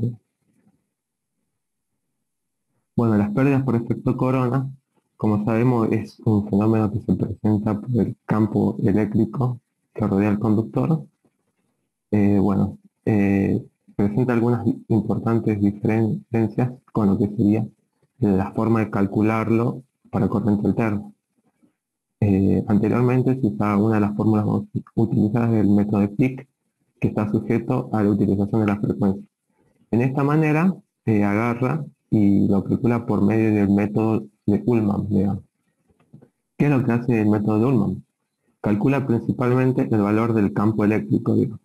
Bueno, las pérdidas por efecto corona, como sabemos, es un fenómeno que se presenta por el campo eléctrico que rodea el conductor. Presenta algunas importantes diferencias con lo que sería la forma de calcularlo para corriente alterna. Anteriormente se usaba una de las fórmulas utilizadas del método de Fick, que está sujeto a la utilización de la frecuencia. En esta manera agarra y lo calcula por medio del método de Ullmann, digamos. ¿Qué es lo que hace el método de Ullmann? Calcula principalmente el valor del campo eléctrico, digamos.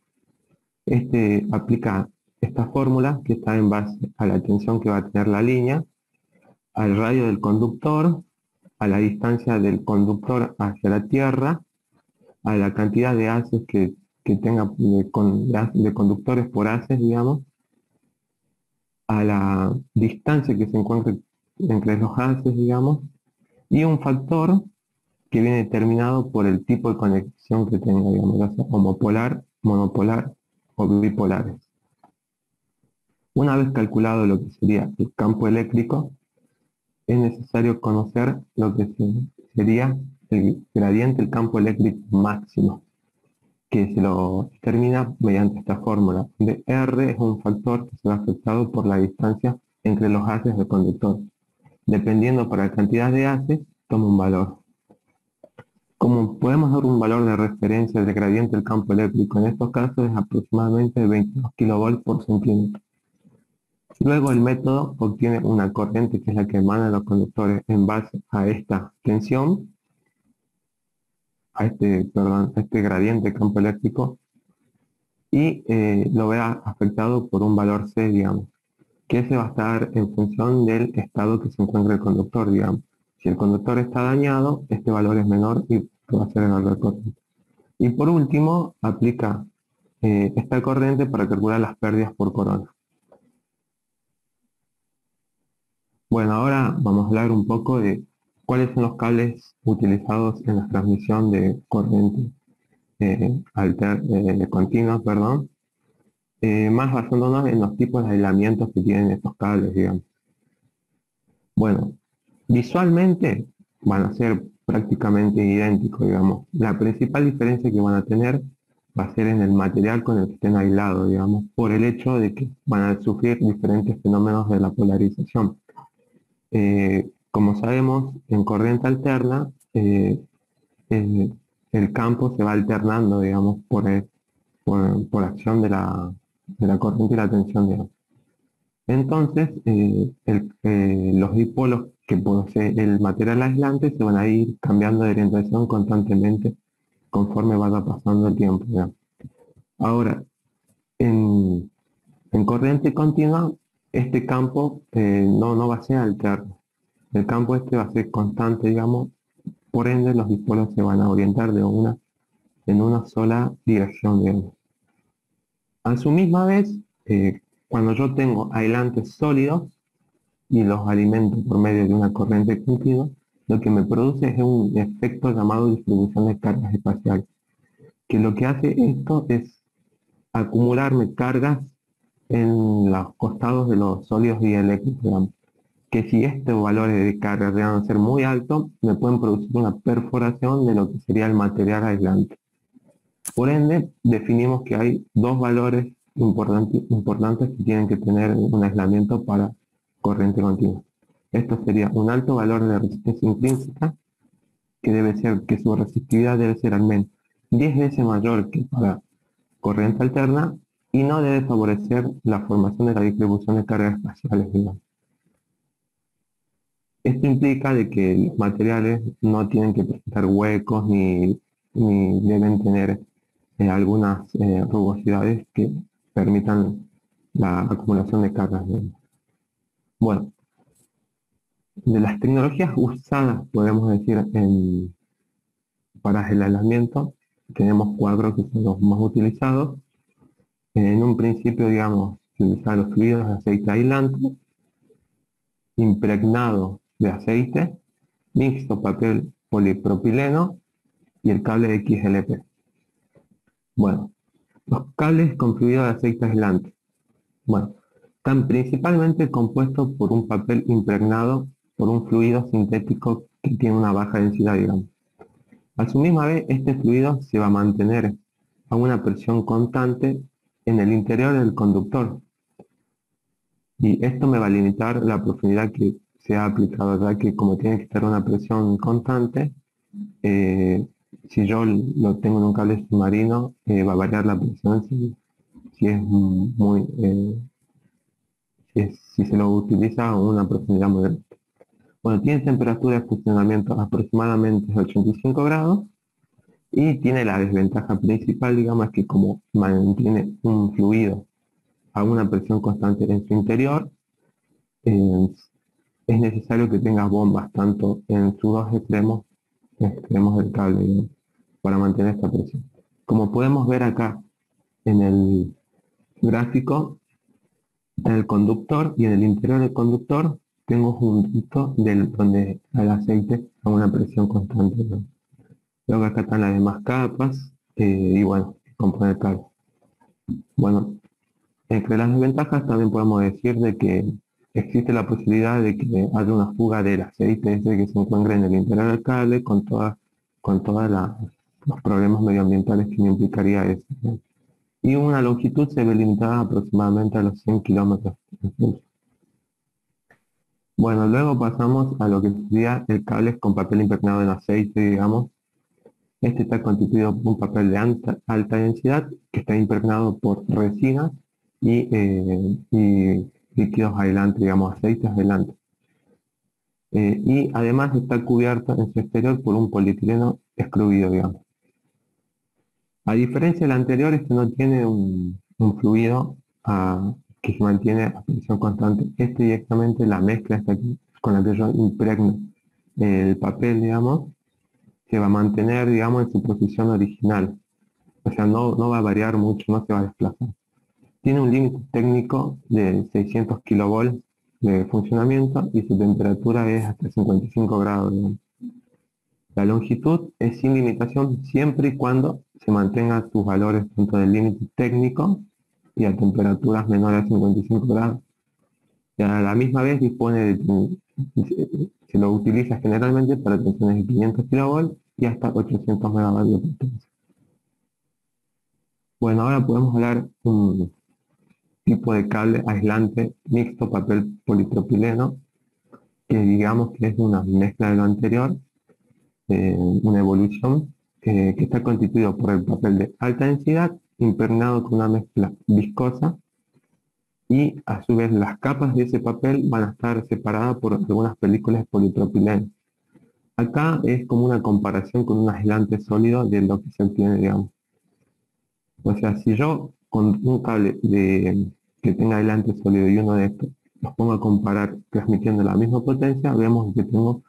Aplica esta fórmula que está en base a la tensión que va a tener la línea, al radio del conductor, a la distancia del conductor hacia la Tierra, a la cantidad de haces que tenga de conductores por haces, digamos, a la distancia que se encuentre entre los haces, digamos, y un factor que viene determinado por el tipo de conexión que tenga, digamos, ya sea homopolar, monopolar o bipolares. Una vez calculado lo que sería el campo eléctrico, es necesario conocer lo que sería el gradiente del campo eléctrico máximo, que se lo determina mediante esta fórmula, donde R es un factor que será afectado por la distancia entre los haces del conductor. Dependiendo para la cantidad de haces, toma un valor. Como podemos dar un valor de referencia del gradiente del campo eléctrico, en estos casos es aproximadamente 22 kV por centímetro. Luego el método obtiene una corriente que es la que emana los conductores en base a esta tensión, a este gradiente de campo eléctrico, y lo vea afectado por un valor C, digamos, que se va a estar en función del estado que se encuentra el conductor, digamos. Si el conductor está dañado, este valor es menor y va a ser el valor corriente. Y por último, aplica esta corriente para calcular las pérdidas por corona. Bueno, ahora vamos a hablar un poco de ¿Cuáles son los cables utilizados en la transmisión de corriente continua, perdón? Más basándonos en los tipos de aislamientos que tienen estos cables, digamos. Bueno, visualmente van a ser prácticamente idénticos, digamos. La principal diferencia que van a tener va a ser en el material con el que estén aislados, digamos, por el hecho de que van a sufrir diferentes fenómenos de la polarización. Como sabemos, en corriente alterna, el campo se va alternando, digamos, por acción de la corriente y la tensión, digamos. Entonces, los dipolos que posee el material aislante se van a ir cambiando de orientación constantemente conforme vaya pasando el tiempo, digamos. Ahora, en corriente continua, este campo no va a ser alterno. El campo este va a ser constante, digamos, por ende los dipolos se van a orientar en una sola dirección, digamos. A su misma vez, cuando yo tengo aislantes sólidos y los alimento por medio de una corriente continua, lo que me produce es un efecto llamado distribución de cargas espaciales, que lo que hace esto es acumularme cargas en los costados de los sólidos dieléctricos, digamos, que si estos valores de carga llegan a ser muy altos, me pueden producir una perforación de lo que sería el material aislante. Por ende, definimos que hay dos valores importantes que tienen que tener un aislamiento para corriente continua. Esto sería un alto valor de resistencia intrínseca, que su resistividad debe ser al menos 10 veces mayor que para corriente alterna, y no debe favorecer la formación de la distribución de cargas espaciales, digamos. Esto implica de que los materiales no tienen que presentar huecos ni deben tener algunas rugosidades que permitan la acumulación de cargas, digamos. Bueno, de las tecnologías usadas, podemos decir, para el aislamiento, tenemos cuatro que son los más utilizados. En un principio, digamos, se utilizan los fluidos de aceite aislante, impregnado de aceite, mixto papel polipropileno y el cable de XLP. Bueno, los cables con fluido de aceite aislante. Bueno, están principalmente compuestos por un papel impregnado por un fluido sintético que tiene una baja densidad, digamos. A su misma vez, este fluido se va a mantener a una presión constante en el interior del conductor. Y esto me va a limitar la profundidad que se ha aplicado, ya que como tiene que estar una presión constante, si yo lo tengo en un cable submarino, va a variar la presión si se lo utiliza a una profundidad muy grande. Bueno, tiene temperatura de funcionamiento aproximadamente de 85 grados y tiene la desventaja principal, digamos, que como mantiene un fluido a una presión constante en su interior, es necesario que tenga bombas tanto en sus dos extremos del cable, digamos, para mantener esta presión. Como podemos ver acá en el gráfico, en el conductor y en el interior del conductor tengo juntito donde el aceite a una presión constante, ¿no? Luego acá están las demás capas y bueno, compone el cable. Bueno, entre las desventajas también podemos decir de que existe la posibilidad de que haya una fuga del aceite ese que se encuentra en el interior del cable con todos los problemas medioambientales que me implicaría eso, ¿no? Y una longitud se ve limitada aproximadamente a los 100 kilómetros. Bueno, luego pasamos a lo que sería el cable con papel impregnado en aceite, digamos. Este está constituido por un papel de alta densidad que está impregnado por resinas y líquidos aislantes, digamos, aceites aislantes. Y además está cubierto en su exterior por un polietileno excluido, digamos. A diferencia del anterior, este no tiene un fluido que se mantiene a presión constante. Este directamente, la mezcla esta aquí, con la que yo impregno el papel, digamos, se va a mantener, digamos, en su posición original. O sea, no va a variar mucho, no se va a desplazar. Tiene un límite técnico de 600 kilovolts de funcionamiento y su temperatura es hasta 55 grados, digamos. La longitud es sin limitación siempre y cuando se mantengan sus valores tanto del límite técnico y a temperaturas menores a 55 grados. Y a la misma vez dispone de, se lo utiliza generalmente para tensiones de 500 kV y hasta 800 megavatios de potencia. Bueno, ahora podemos hablar un tipo de cable aislante mixto papel polipropileno, que digamos que es una mezcla de lo anterior, una evolución, que está constituido por el papel de alta densidad impregnado con una mezcla viscosa, y a su vez las capas de ese papel van a estar separadas por algunas películas de polipropileno. Acá es como una comparación con un aislante sólido de lo que se obtiene, digamos. O sea, si yo con un cable que tenga aislante sólido y uno de estos los pongo a comparar transmitiendo la misma potencia, vemos que tengo,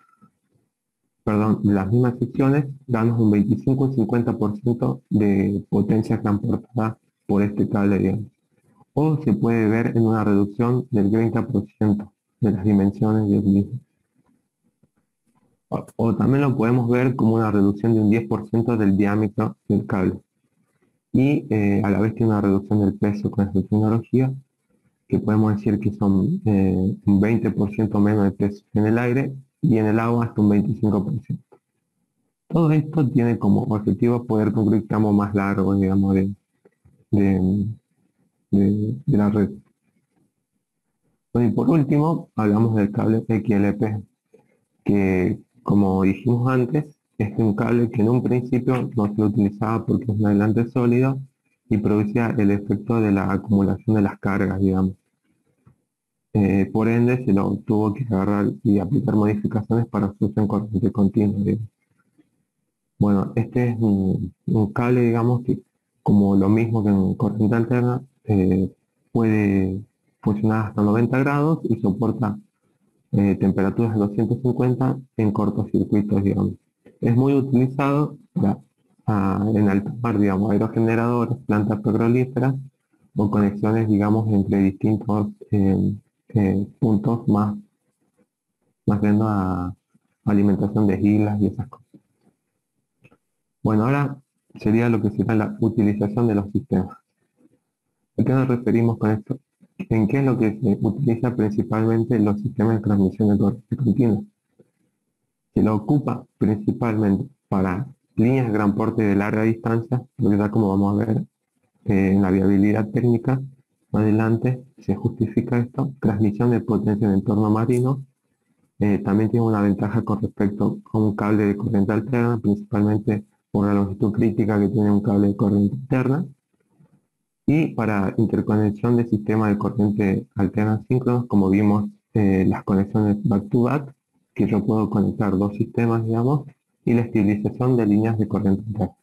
perdón, las mismas secciones, damos un 25 y 50% de potencia transportada por este cable, digamos. O se puede ver en una reducción del 30% de las dimensiones del mismo. O también lo podemos ver como una reducción de un 10% del diámetro del cable. Y a la vez tiene una reducción del peso con esta tecnología, que podemos decir que son un 20% menos de peso en el aire y en el agua hasta un 25%. Todo esto tiene como objetivo poder cubrir tramos más largos, digamos, de la red. Bueno, y por último, hablamos del cable XLP, que como dijimos antes, es un cable que en un principio no se utilizaba porque es un aislante sólido y producía el efecto de la acumulación de las cargas, digamos. Por ende, se lo tuvo que agarrar y aplicar modificaciones para su uso en corriente continua, digamos. Bueno, este es un cable, digamos, que como lo mismo que en corriente alterna, puede funcionar hasta 90 grados y soporta temperaturas de 250 en cortocircuitos, digamos. Es muy utilizado en alta mar, digamos, aerogeneradores, plantas petrolíferas o conexiones, digamos, entre distintos puntos más viendo a alimentación de islas y esas cosas. Bueno, ahora sería lo que será la utilización de los sistemas. ¿A qué nos referimos con esto? ¿En qué es lo que se utiliza principalmente los sistemas de transmisión de corriente continua? Se lo ocupa principalmente para líneas de gran porte de larga distancia, porque ya como vamos a ver en la viabilidad técnica, más adelante se justifica esto, transmisión de potencia en entorno marino. También tiene una ventaja con respecto a un cable de corriente alterna, principalmente por la longitud crítica que tiene un cable de corriente alterna, y para interconexión de sistemas de corriente alterna síncronos, como vimos las conexiones back-to-back, que yo puedo conectar dos sistemas, digamos, y la estabilización de líneas de corriente alterna.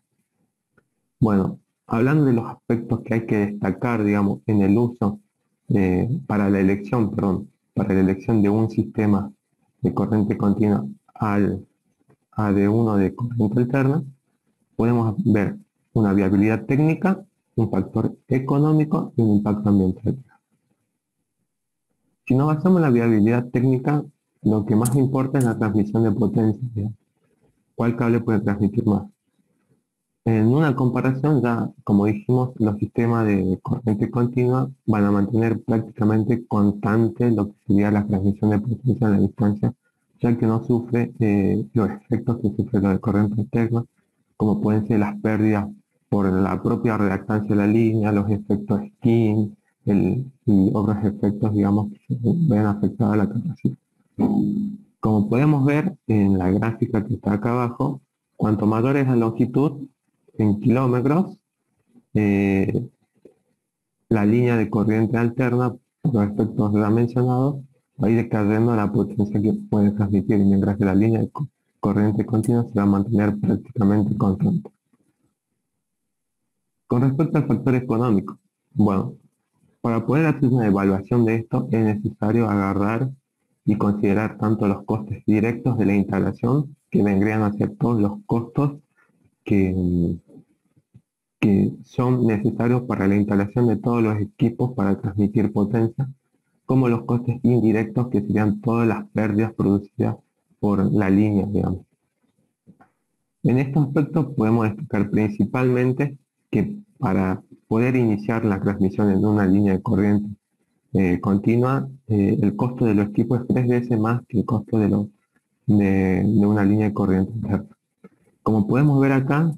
Bueno, hablando de los aspectos que hay que destacar, digamos, en el uso para la elección de un sistema de corriente continua al de uno de corriente alterna, podemos ver una viabilidad técnica, un factor económico y un impacto ambiental. Si nos basamos en la viabilidad técnica, lo que más importa es la transmisión de potencia, ¿sí? ¿Cuál cable puede transmitir más? En una comparación, ya como dijimos, los sistemas de corriente continua van a mantener prácticamente constante lo que sería la transmisión de potencia en la distancia, ya que no sufre los efectos que sufre lo de corriente alterna, como pueden ser las pérdidas por la propia reactancia de la línea, los efectos skin y otros efectos, digamos, que se ven afectados a la capacidad. Como podemos ver en la gráfica que está acá abajo, cuanto mayor es la longitud en kilómetros, la línea de corriente alterna, por los efectos ya mencionados, va a ir decayendo la potencia que puede transmitir, mientras que la línea de corriente continua se va a mantener prácticamente constante. Con respecto al factor económico, bueno, para poder hacer una evaluación de esto es necesario agarrar y considerar tanto los costes directos de la instalación, que vendrían a ser todos los costos que son necesarios para la instalación de todos los equipos para transmitir potencia, como los costes indirectos, que serían todas las pérdidas producidas por la línea, digamos. En estos aspectos podemos destacar principalmente que para poder iniciar la transmisión en una línea de corriente continua, el costo de los equipos es 3 veces más que el costo de una línea de corriente interna. Como podemos ver acá,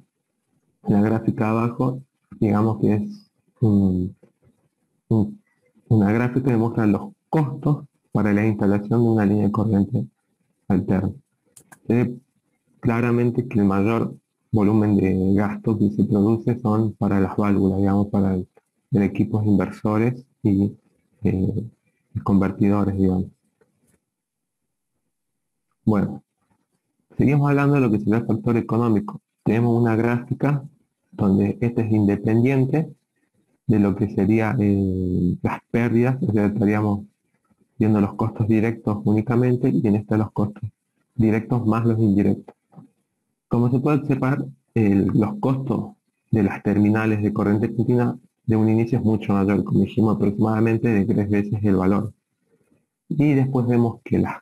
en la gráfica abajo, digamos que es una gráfica que muestra los costos para la instalación de una línea de corriente alterna. Se ve claramente que el mayor volumen de gasto que se produce son para las válvulas, digamos, para el equipos inversores y convertidores, digamos. Bueno, seguimos hablando de lo que sería el factor económico. Tenemos una gráfica donde este es independiente de lo que sería las pérdidas, o sea, estaríamos viendo los costos directos únicamente, y en esta los costos directos más los indirectos. Como se puede observar, los costos de las terminales de corriente continua de un inicio es mucho mayor, como dijimos, aproximadamente de 3 veces el valor. Y después vemos que las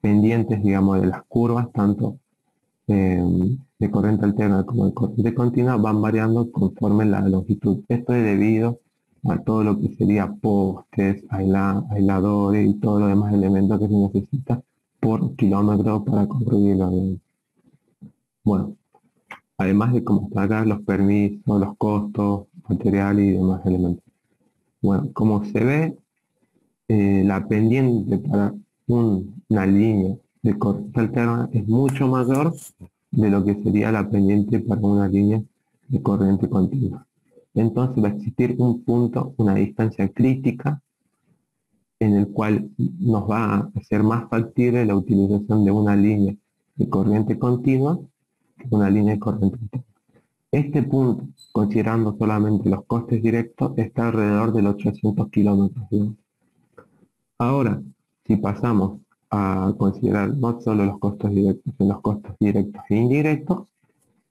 pendientes, digamos, de las curvas, tanto de corriente alterna como de corriente continua, van variando conforme la longitud. Esto es debido a todo lo que sería postes, aisladores y todo lo demás elementos que se necesita por kilómetro para construirlo. Bueno, además de cómo está acá, los permisos, los costos, materiales y demás elementos. Bueno, como se ve, la pendiente para una línea de corriente alterna es mucho mayor de lo que sería la pendiente para una línea de corriente continua. Entonces va a existir un punto, una distancia crítica, en el cual nos va a hacer más factible la utilización de una línea de corriente continua que una línea de corriente alterna. Este punto, considerando solamente los costes directos, está alrededor de los 800 kilómetros. Ahora, si pasamos a considerar no solo los costos directos, sino los costos directos e indirectos,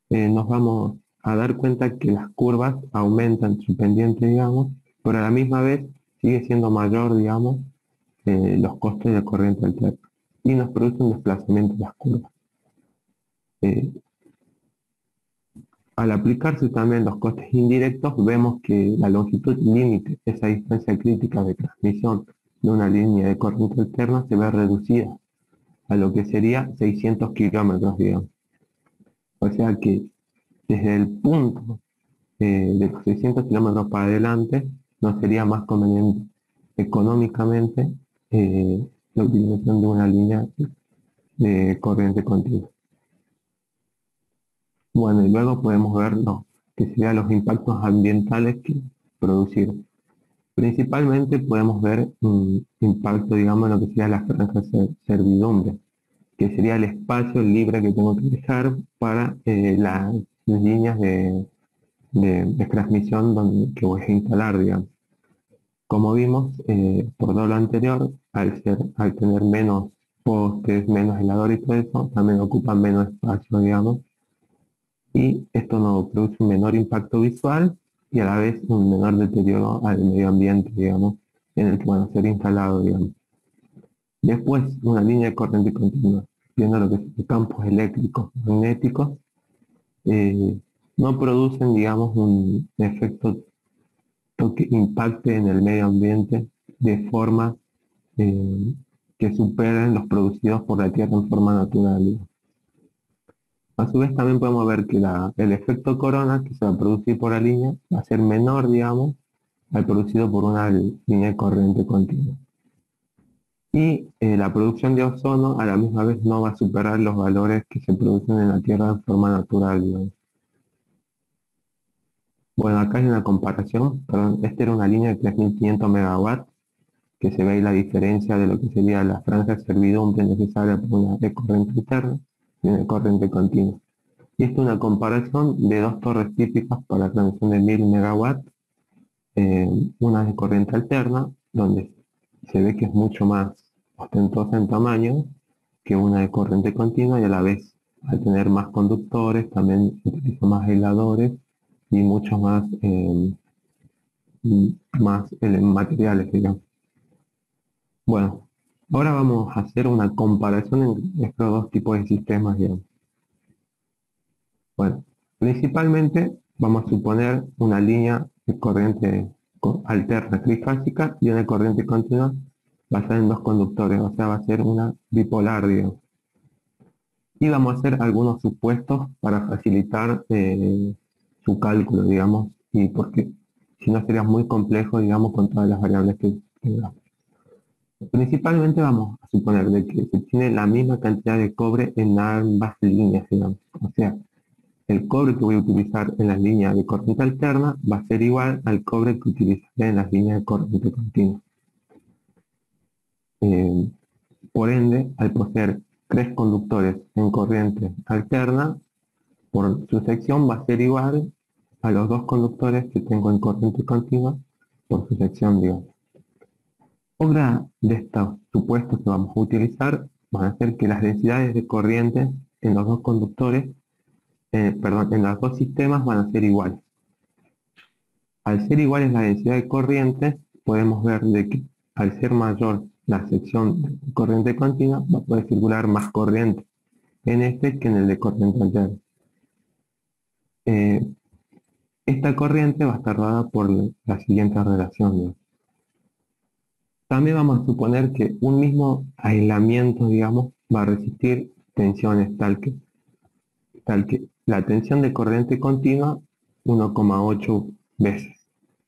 nos vamos a dar cuenta que las curvas aumentan su pendiente, digamos, pero a la misma vez sigue siendo mayor, digamos, los costos de corriente alterna, y nos produce un desplazamiento de las curvas. Al aplicarse también los costes indirectos, vemos que la longitud límite, esa distancia crítica de transmisión de una línea de corriente alterna, se ve reducida a lo que sería 600 kilómetros, digamos. O sea que desde el punto de los 600 kilómetros para adelante, no sería más conveniente económicamente la utilización de una línea de corriente continua. Bueno, y luego podemos ver que serían los impactos ambientales que producir. Principalmente podemos ver un impacto, digamos, en lo que sería la franja de servidumbre, que sería el espacio libre que tengo que dejar para las líneas de transmisión que voy a instalar, digamos. Como vimos, por todo lo anterior, al tener menos postes, menos aisladores y todo eso, también ocupan menos espacio, digamos, y esto nos produce un menor impacto visual y a la vez un menor deterioro al medio ambiente, digamos, en el que van a ser instalados, digamos. Después, una línea de corriente continua, viendo lo que son campos eléctricos, magnéticos, no producen, digamos, un efecto que impacte en el medio ambiente de forma que superen los producidos por la Tierra en forma natural, digamos. A su vez también podemos ver que el efecto corona que se va a producir por la línea va a ser menor, digamos, al producido por una línea de corriente continua. Y la producción de ozono a la misma vez no va a superar los valores que se producen en la Tierra en forma natural, digamos. Bueno, acá hay una comparación, perdón, esta era una línea de 3500 megawatts, que se ve ahí la diferencia de lo que sería la franja de servidumbre necesaria para una de corriente alterna y una de corriente continua. Y esto es una comparación de dos torres típicas para la transmisión de 1000 megawatts, una de corriente alterna, donde se ve que es mucho más ostentosa en tamaño que una de corriente continua, y a la vez, al tener más conductores, también se utilizan más aisladores y muchos más, materiales, digamos. Bueno, ahora vamos a hacer una comparación entre estos dos tipos de sistemas, digamos. Bueno, principalmente vamos a suponer una línea de corriente alterna trifásica y una corriente continua basada en dos conductores, o sea, va a ser una bipolar, digamos. Y vamos a hacer algunos supuestos para facilitar su cálculo, digamos, y porque si no sería muy complejo, digamos, con todas las variables que tengamos. Principalmente vamos a suponer de que se tiene la misma cantidad de cobre en ambas líneas, digamos. O sea, el cobre que voy a utilizar en las líneas de corriente alterna va a ser igual al cobre que utilizaré en las líneas de corriente continua. Eh, por ende, al poseer tres conductores en corriente alterna, por su sección va a ser igual a los dos conductores que tengo en corriente continua por su sección, digamos. Otra de estos supuestos que vamos a utilizar van a ser que las densidades de corriente en los dos conductores, en los dos sistemas van a ser iguales. Al ser iguales la densidad de corriente, podemos ver de que al ser mayor la sección de corriente continua, va a poder circular más corriente en este que en el de corriente alterna. Esta corriente va a estar dada por la siguiente relación, ¿no? También vamos a suponer que un mismo aislamiento, digamos, va a resistir tensiones tal que la tensión de corriente continua 1,8 veces.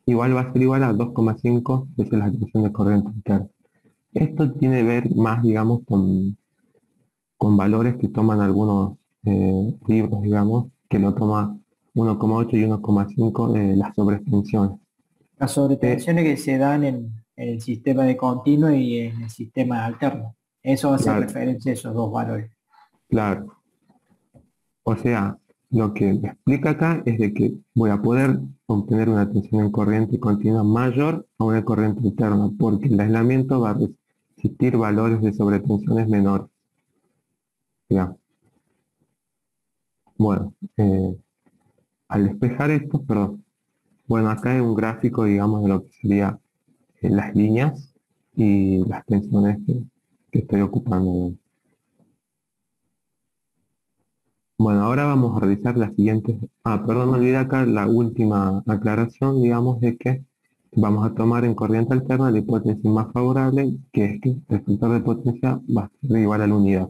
Igual va a ser igual a 2,5 veces la tensión de corriente alterna. Esto tiene que ver más, digamos, con valores que toman algunos libros, digamos, que lo toma 1,8 y 1,5 las sobretensiones. Las sobretensiones que se dan en el sistema de continuo y en el sistema alterno. Eso hace Claro. referencia a esos dos valores. Claro. O sea, lo que me explica acá es de que voy a poder obtener una tensión en corriente continua mayor a una corriente alterna, porque el aislamiento va a resistir valores de sobretensiones menores. Ya. Bueno, al despejar esto, perdón. Bueno, acá hay un gráfico, digamos, de lo que sería las líneas y las tensiones que estoy ocupando. Bueno, ahora vamos a revisar las siguientes. Perdón, me olvidé acá la última aclaración, digamos, de que vamos a tomar en corriente alterna la hipótesis más favorable, que es que el factor de potencia va a ser igual a la unidad.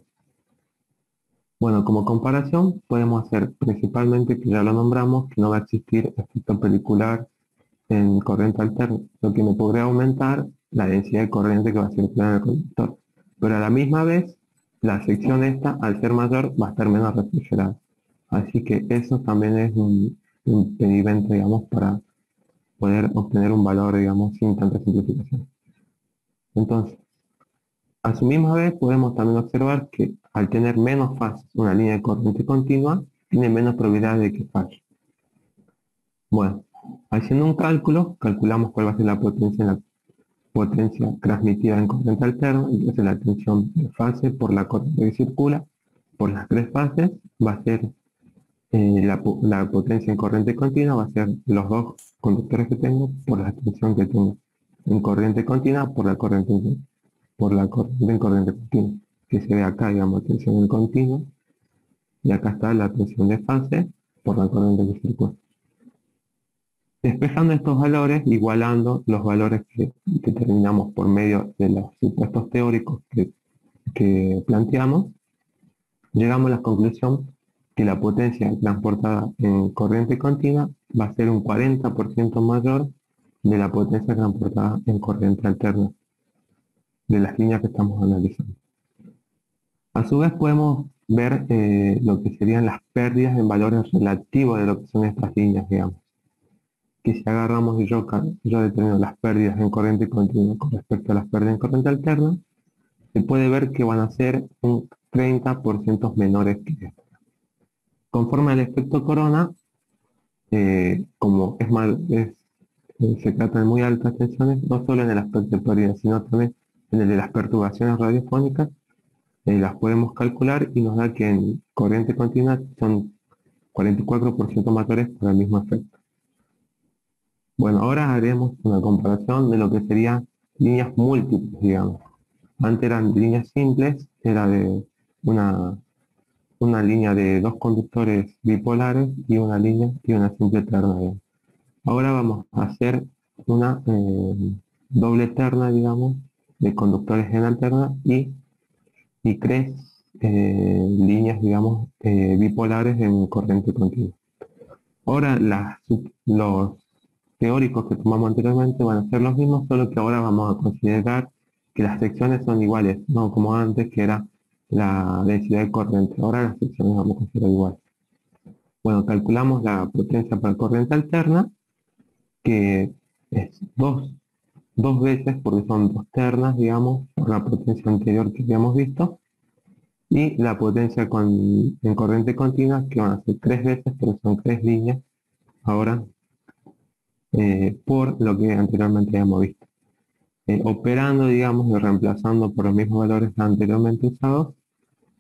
Bueno, como comparación podemos hacer principalmente, que ya lo nombramos, que no va a existir efecto pelicular en corriente alterna, lo que me podría aumentar la densidad de corriente que va a circular en el conductor. Pero a la misma vez, la sección esta, al ser mayor, va a estar menos refrigerada. Así que eso también es un impedimento, digamos, para poder obtener un valor, digamos, sin tanta simplificación. Entonces, a su misma vez podemos también observar que al tener menos fases una línea de corriente continua, tiene menos probabilidad de que falle. Bueno, haciendo un cálculo, calculamos cuál va a ser la potencia transmitida en corriente alterna, entonces la tensión de fase por la corriente que circula, por las tres fases, va a ser la potencia en corriente continua, va a ser los dos conductores que tengo por la tensión que tengo en corriente continua por la corriente en corriente continua, que se ve acá, digamos, tensión en continuo, y acá está la tensión de fase por la corriente que circula. Despejando estos valores, igualando los valores que determinamos por medio de los supuestos teóricos que planteamos, llegamos a la conclusión que la potencia transportada en corriente continua va a ser un 40% mayor de la potencia transportada en corriente alterna, de las líneas que estamos analizando. A su vez podemos ver lo que serían las pérdidas en valores relativos de lo que son estas líneas, digamos. Que si agarramos y yo determino las pérdidas en corriente continua con respecto a las pérdidas en corriente alterna, se puede ver que van a ser un 30% menores que esto. Conforme al efecto corona, como se trata de muy altas tensiones, no solo en el aspecto de pérdida, sino también en el de las perturbaciones radiofónicas, las podemos calcular y nos da que en corriente continua son 44% mayores para el mismo efecto. Bueno, ahora haremos una comparación de lo que serían líneas múltiples, digamos. antes eran líneas simples, era de una línea de dos conductores bipolares y una línea y una simple terna, digamos. Ahora vamos a hacer una doble terna, digamos, de conductores en alterna y tres líneas, digamos, bipolares en corriente continua. Ahora los teóricos que tomamos anteriormente van a ser los mismos, solo que ahora vamos a considerar que las secciones son iguales, no como antes que era la densidad de corriente. Ahora las secciones vamos a considerar iguales. Bueno, calculamos la potencia para corriente alterna, que es dos veces, porque son dos ternas, digamos, por la potencia anterior que habíamos visto, y la potencia en corriente continua, que van a ser tres veces, porque son tres líneas, ahora, por lo que anteriormente habíamos visto. Operando, digamos, y reemplazando por los mismos valores anteriormente usados,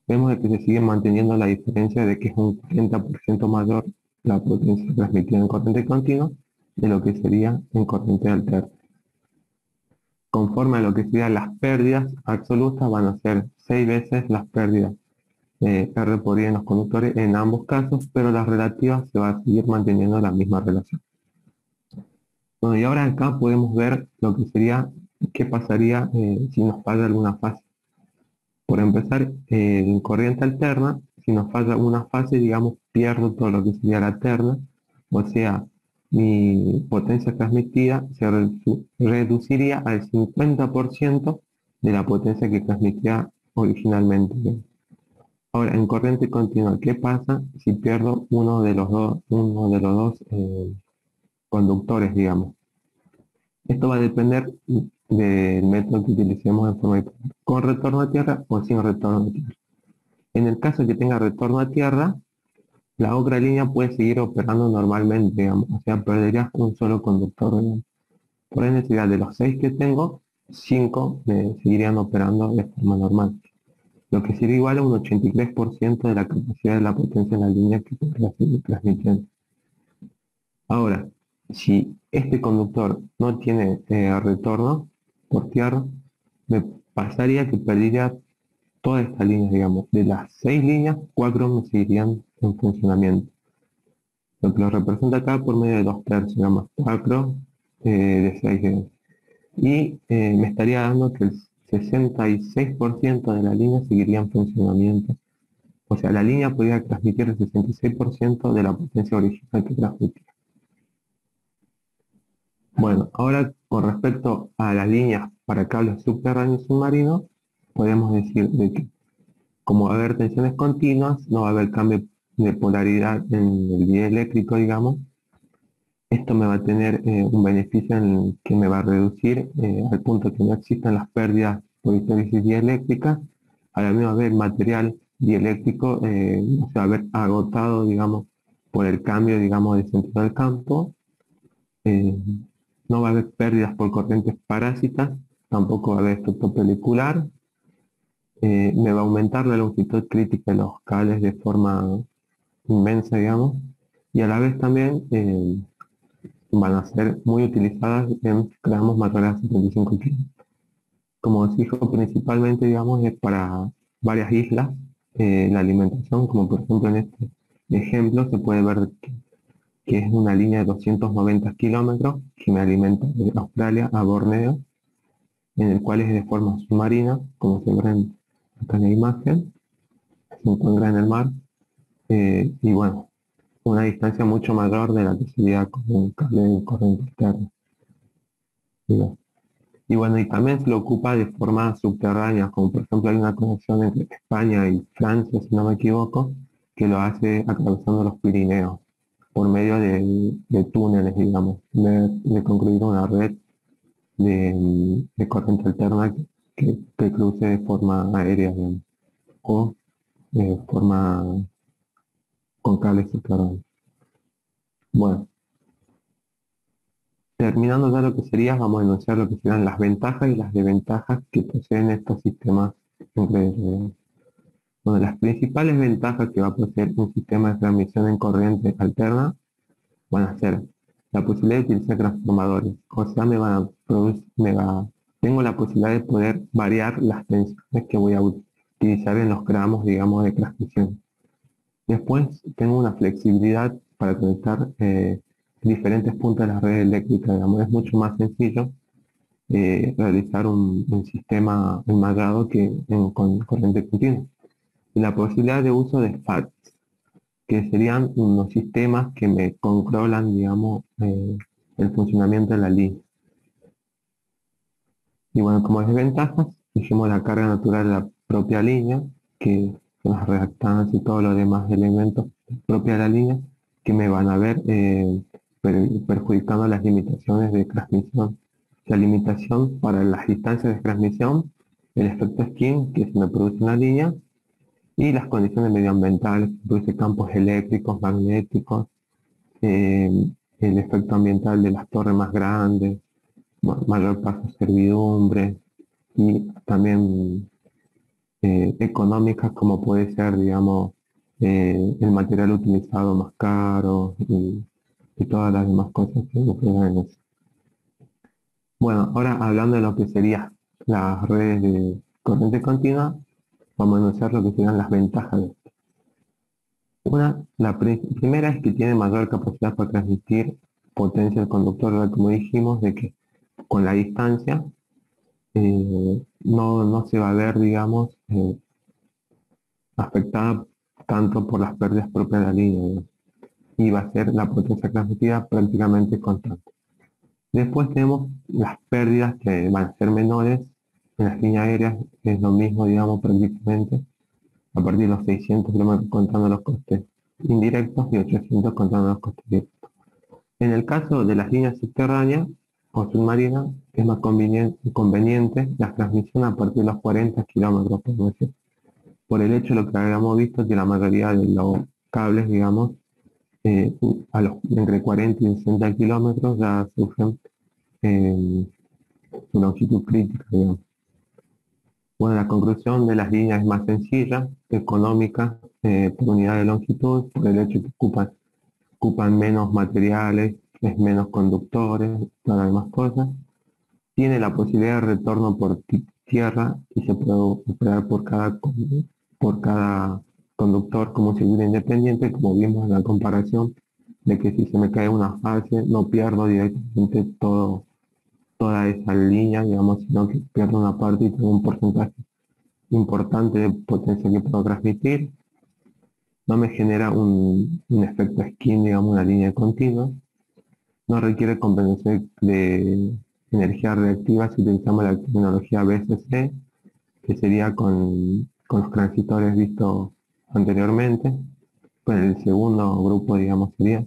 vemos que se sigue manteniendo la diferencia de que es un 40% mayor la potencia transmitida en corriente continua de lo que sería en corriente alterna. Conforme a lo que serían las pérdidas absolutas, van a ser 6 veces las pérdidas R por I en los conductores en ambos casos, pero las relativas se va a seguir manteniendo la misma relación. Bueno, y ahora acá podemos ver lo que sería, qué pasaría si nos falla alguna fase. Por empezar, en corriente alterna, si nos falla una fase, digamos, pierdo todo lo que sería la terna, o sea, mi potencia transmitida se reduciría al 50% de la potencia que transmitía originalmente. Ahora, en corriente continua, ¿qué pasa si pierdo uno de los dos conductores, digamos? Esto va a depender del método que utilicemos en forma de con retorno a tierra o sin retorno a tierra. En el caso que tenga retorno a tierra, la otra línea puede seguir operando normalmente, digamos, o sea, perdería un solo conductor, digamos. Por ende, sería de los 6 que tengo, 5 seguirían operando de forma normal, lo que sería igual a un 83% de la capacidad de la potencia en la línea que podría seguir transmitiendo. Ahora, si este conductor no tiene retorno por tierra, me pasaría que perdería toda esta línea, digamos. De las 6 líneas, 4 me seguirían en funcionamiento. Lo que lo representa acá por medio de 2/3, digamos, 4 de 6, digamos. Y me estaría dando que el 66% de la línea seguiría en funcionamiento. O sea, la línea podría transmitir el 66% de la potencia original que transmitía. Bueno, ahora con respecto a las líneas para cables subterráneos submarinos, podemos decir de que como va a haber tensiones continuas, no va a haber cambio de polaridad en el dieléctrico, digamos. Esto me va a tener un beneficio en el que me va a reducir al punto que no existan las pérdidas por hidrólisis dieléctrica. A la misma vez el material dieléctrico no se va a ver agotado, digamos, por el cambio, digamos, de sentido del campo. No va a haber pérdidas por corrientes parásitas, tampoco va a haber efecto pelicular. Me va a aumentar la longitud crítica de los cables de forma inmensa, digamos, y a la vez también van a ser muy utilizadas en tramos mayores a 75 kg. Como os dijo, principalmente, digamos, es para varias islas la alimentación, como por ejemplo en este ejemplo se puede ver que es una línea de 290 kilómetros que me alimenta de Australia a Borneo, en el cual es de forma submarina, como se ve acá en la imagen, se encuentra en el mar, y bueno, una distancia mucho mayor de la que sería con un cable de corriente externa. Y bueno, y también se lo ocupa de forma subterránea, como por ejemplo hay una conexión entre España y Francia, si no me equivoco, que lo hace atravesando los Pirineos, por medio de túneles, digamos, de concluir una red de corriente alterna que cruce de forma aérea, digamos, o de forma con cables subterráneos. Bueno, terminando ya lo que sería, vamos a enunciar lo que serán las ventajas y las desventajas que poseen estos sistemas entre ellos. Bueno, las principales ventajas que va a poseer un sistema de transmisión en corriente alterna van a ser la posibilidad de utilizar transformadores, o sea, me va tengo la posibilidad de poder variar las tensiones que voy a utilizar en los gramos, digamos, de transmisión. Después tengo una flexibilidad para conectar diferentes puntos de la red eléctrica, digamos. Es mucho más sencillo realizar un sistema enmallado que con corriente continua. Y la posibilidad de uso de FATs, que serían unos sistemas que me controlan, digamos, el funcionamiento de la línea. Y bueno, como desventajas, dijimos la carga natural de la propia línea, que son las reactancias y todos los demás elementos propios de la línea, que me van a ver perjudicando las limitaciones de transmisión. La limitación para las distancias de transmisión, el efecto Skin que se me produce en la línea, y las condiciones medioambientales, que produce campos eléctricos, magnéticos, el efecto ambiental de las torres más grandes, mayor paso de servidumbre, y también económicas, como puede ser, digamos, el material utilizado más caro y todas las demás cosas que influyen en eso. Bueno, ahora hablando de lo que serían las redes de corriente continua, vamos a anunciar lo que serían las ventajas de esto. La primera es que tiene mayor capacidad para transmitir potencia al conductor, como dijimos, de que con la distancia no se va a ver, digamos, afectada tanto por las pérdidas propias de la línea, ¿no? Y va a ser la potencia transmitida prácticamente constante. Después tenemos las pérdidas que van a ser menores en las líneas aéreas, que es lo mismo, digamos, prácticamente a partir de los 600 kilómetros contando los costes indirectos y 800 contando los costes directos. En el caso de las líneas subterráneas o submarinas, es más conveniente la transmisión a partir de los 40 kilómetros por noche, por el hecho de lo que habíamos visto, que la mayoría de los cables, digamos, entre 40 y 60 kilómetros ya sufren su longitud crítica, digamos. Bueno, la conclusión de las líneas es más sencilla, económica, por unidad de longitud, por el hecho que ocupan menos materiales, es menos conductores, todas las demás cosas. Tiene la posibilidad de retorno por tierra y se puede operar por cada conductor como un circuito independiente, como vimos en la comparación de que si se me cae una fase no pierdo directamente toda esa línea, digamos, sino que pierdo una parte y tengo un porcentaje importante de potencia que puedo transmitir. No me genera un efecto skin, digamos, una línea continua. No requiere compensación de energía reactiva si utilizamos la tecnología BSC, que sería con los transistores vistos anteriormente. Pues el segundo grupo, digamos, sería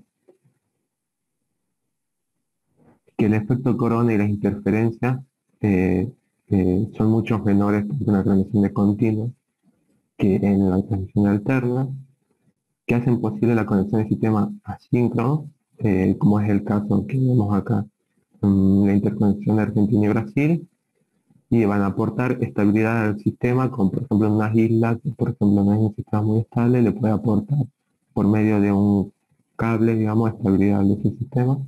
que el efecto corona y las interferencias son mucho menores en una transmisión de continuo que en la transmisión alterna, que hacen posible la conexión de sistemas asíncronos, como es el caso que vemos acá, la interconexión de Argentina y Brasil, y van a aportar estabilidad al sistema, como por ejemplo en unas islas, por ejemplo no es un sistema muy estable, le puede aportar por medio de un cable, digamos, estabilidad de ese sistema.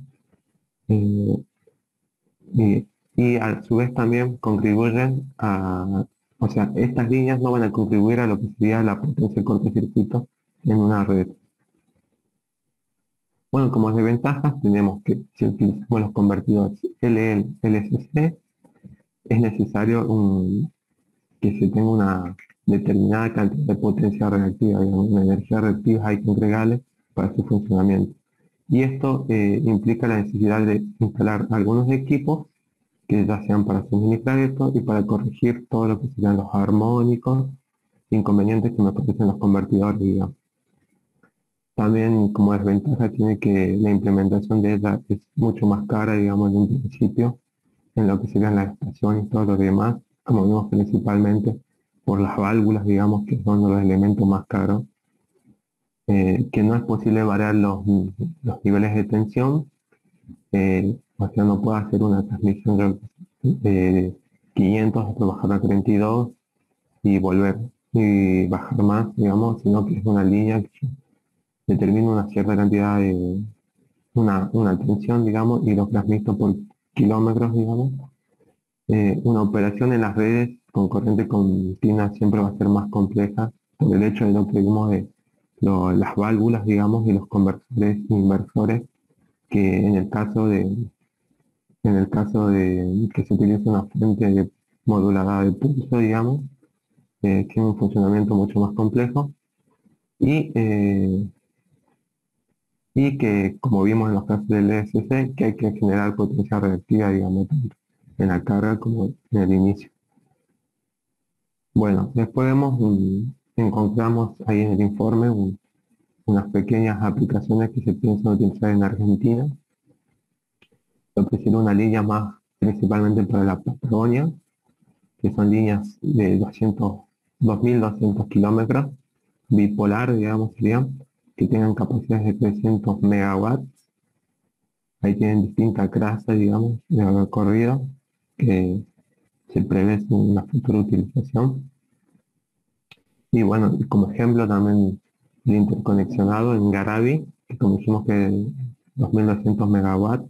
Y a su vez también contribuyen o sea, estas líneas no van a contribuir a lo que sería la potencia de cortocircuito en una red. Bueno, como desventajas tenemos que si utilizamos los convertidores LSC, es necesario que se tenga una determinada cantidad de potencia reactiva, digamos, una energía reactiva hay que entregarle para su funcionamiento. Y esto implica la necesidad de instalar algunos equipos que ya sean para suministrar esto y para corregir todo lo que sean los armónicos, inconvenientes que me producen los convertidores, digamos. También como desventaja tiene que la implementación de ella es mucho más cara, digamos, en un principio, en lo que serían las estaciones y todo lo demás, como vemos principalmente por las válvulas, digamos, que son los elementos más caros, que no es posible variar los niveles de tensión, o sea, no puedo hacer una transmisión de 500 hasta bajar a 32 y volver y bajar más, digamos, sino que es una línea que determina una cierta cantidad de una tensión, digamos, y lo transmito por kilómetros, digamos, una operación en las redes con corriente continua siempre va a ser más compleja por el hecho de lo que vimos de las válvulas, digamos, y los conversores e inversores, que en el caso de que se utilice una fuente modulada de pulso, digamos, tiene un funcionamiento mucho más complejo y, y que, como vimos en los casos del ESC, que hay que generar potencia reactiva, digamos, tanto en la carga como en el inicio. Bueno, después encontramos ahí en el informe unas pequeñas aplicaciones que se piensan utilizar en Argentina. Lo que sería una línea más principalmente para la Patagonia, que son líneas de 2.200 kilómetros, bipolar, digamos, serían, que tengan capacidades de 300 megawatts. Ahí tienen distintas clases, digamos, de recorrido, que se prevé una futura utilización. Y bueno, como ejemplo también el interconexionado en Garabi, que como dijimos que 2.200 megawatts,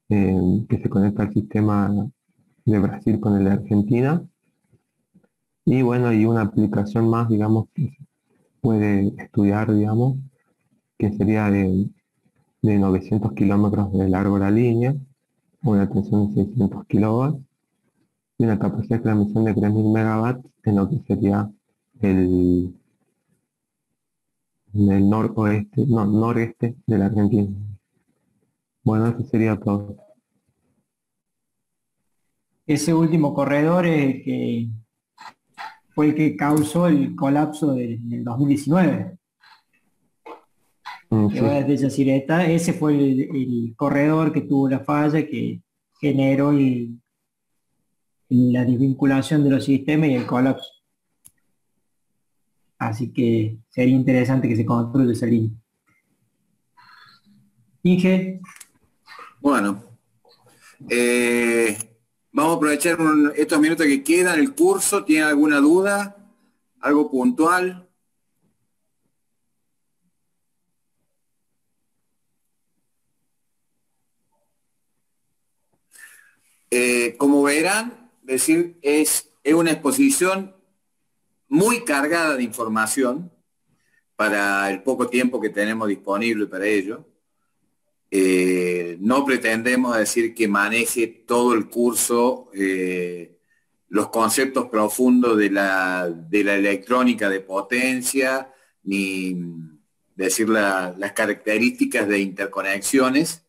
que se conecta al sistema de Brasil con el de Argentina. Y bueno, hay una aplicación más, digamos, que se puede estudiar, digamos, que sería de 900 kilómetros de largo la línea, una tensión de 600 kilowatts y una capacidad de transmisión de 3.000 megawatts en lo que sería el noreste de la Argentina. Bueno, eso sería todo. Ese último corredor que fue el que causó el colapso del 2019. Que va desde Yacyretá, ese fue el corredor que tuvo la falla que generó la desvinculación de los sistemas y el colapso. Así que sería interesante que se construya esa línea. Inge. Bueno, vamos a aprovechar estos minutos que quedan el curso. ¿Tienen alguna duda? ¿Algo puntual? Como verán, es una exposición muy cargada de información para el poco tiempo que tenemos disponible para ello. No pretendemos decir que maneje todo el curso los conceptos profundos de la electrónica de potencia, ni decir las características de interconexiones,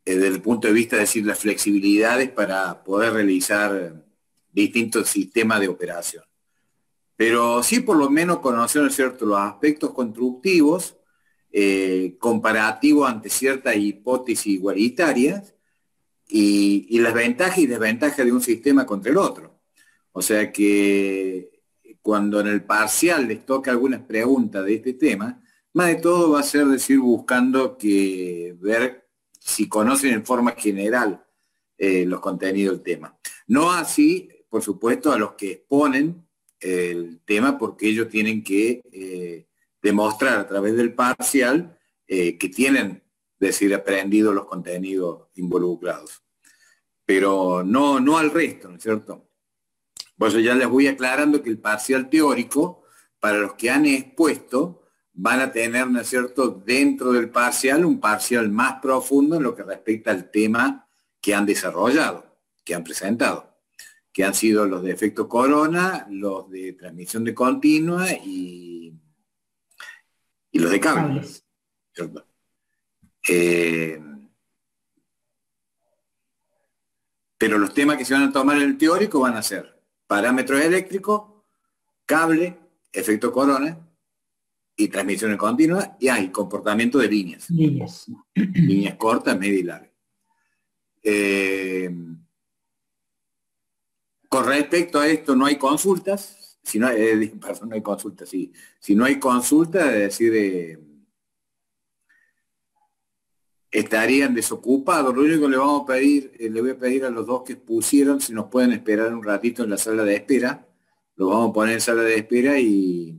desde el punto de vista de decir las flexibilidades para poder realizar distintos sistemas de operación. Pero sí por lo menos conocer, ¿no es cierto?, los aspectos constructivos, comparativos ante ciertas hipótesis igualitarias y las ventajas y desventajas de un sistema contra el otro. O sea que cuando en el parcial les toca algunas preguntas de este tema, más de todo va a ser buscando ver si conocen en forma general los contenidos del tema. No así, por supuesto, a los que exponen el tema, porque ellos tienen que demostrar a través del parcial que tienen, aprendido los contenidos involucrados. Pero no al resto, ¿no es cierto? Por eso ya les voy aclarando que el parcial teórico, para los que han expuesto, van a tener, ¿no es cierto?, dentro del parcial, un parcial más profundo en lo que respecta al tema que han desarrollado, que han presentado, que han sido los de efecto corona, los de transmisión de continua y los de cables. ¿Cierto? Pero los temas que se van a tomar en el teórico van a ser parámetros eléctricos, cable, efecto corona y transmisión continua, y hay comportamiento de líneas. Líneas cortas, medias y largas. Con respecto a esto no hay consultas, si no hay consultas, sí. Si no hay consultas, es decir, estarían desocupados. Lo único que le vamos a pedir, le voy a pedir a los dos que pusieron si nos pueden esperar un ratito en la sala de espera. Lo vamos a poner en sala de espera y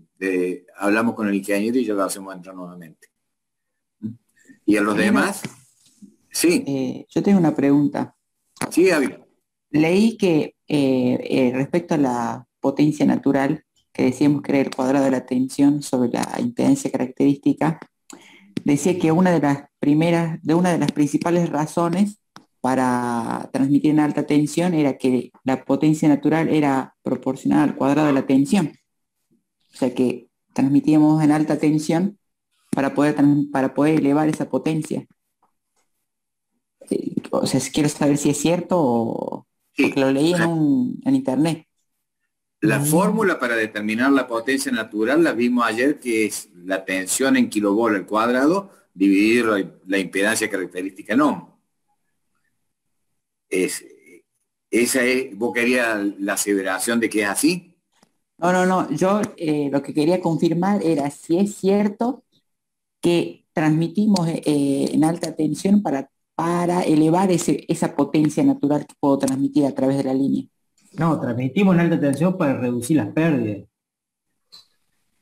hablamos con el ingeniero y ya lo hacemos entrar nuevamente. ¿Y a los demás? Sí. Yo tengo una pregunta. Sí, Javi. Leí que respecto a la potencia natural, que decíamos que era el cuadrado de la tensión sobre la impedancia característica, decía que una de las principales razones para transmitir en alta tensión era que la potencia natural era proporcional al cuadrado de la tensión. O sea que transmitíamos en alta tensión para poder elevar esa potencia. O sea, quiero saber si es cierto o Sí. porque lo leí en internet. La fórmula para determinar la potencia natural la vimos ayer, que es la tensión en kilovolt al cuadrado dividir la impedancia característica en ohm. Esa es, ¿vos querías la aseveración de que es así? No. Yo lo que quería confirmar era si es cierto que transmitimos en alta tensión para elevar esa potencia natural que puedo transmitir a través de la línea. No, transmitimos en alta tensión para reducir las pérdidas.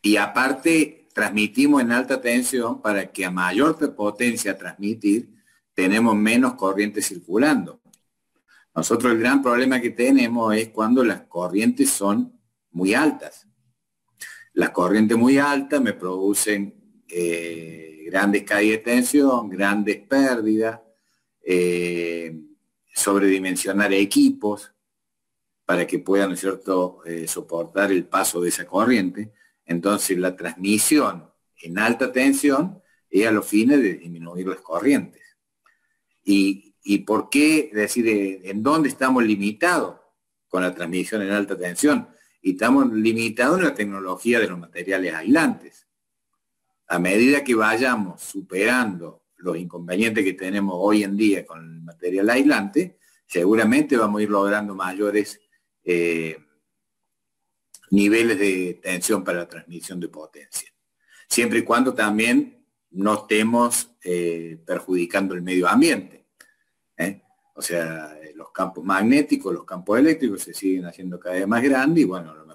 Y aparte, transmitimos en alta tensión para que a mayor potencia a transmitir, tenemos menos corriente circulando. Nosotros el gran problema que tenemos es cuando las corrientes son muy altas. Las corrientes muy altas me producen grandes caídas de tensión, grandes pérdidas, sobredimensionar equipos para que puedan, ¿no es cierto?, soportar el paso de esa corriente. Entonces la transmisión en alta tensión es a los fines de disminuir las corrientes. ¿Y por qué? Es decir, ¿en dónde estamos limitados con la transmisión en alta tensión? Y estamos limitados en la tecnología de los materiales aislantes. A medida que vayamos superando los inconvenientes que tenemos hoy en día con el material aislante, seguramente vamos a ir logrando mayores niveles de tensión para la transmisión de potencia. Siempre y cuando también no estemos perjudicando el medio ambiente. O sea, los campos magnéticos, los campos eléctricos se siguen haciendo cada vez más grandes y bueno, a lo mejor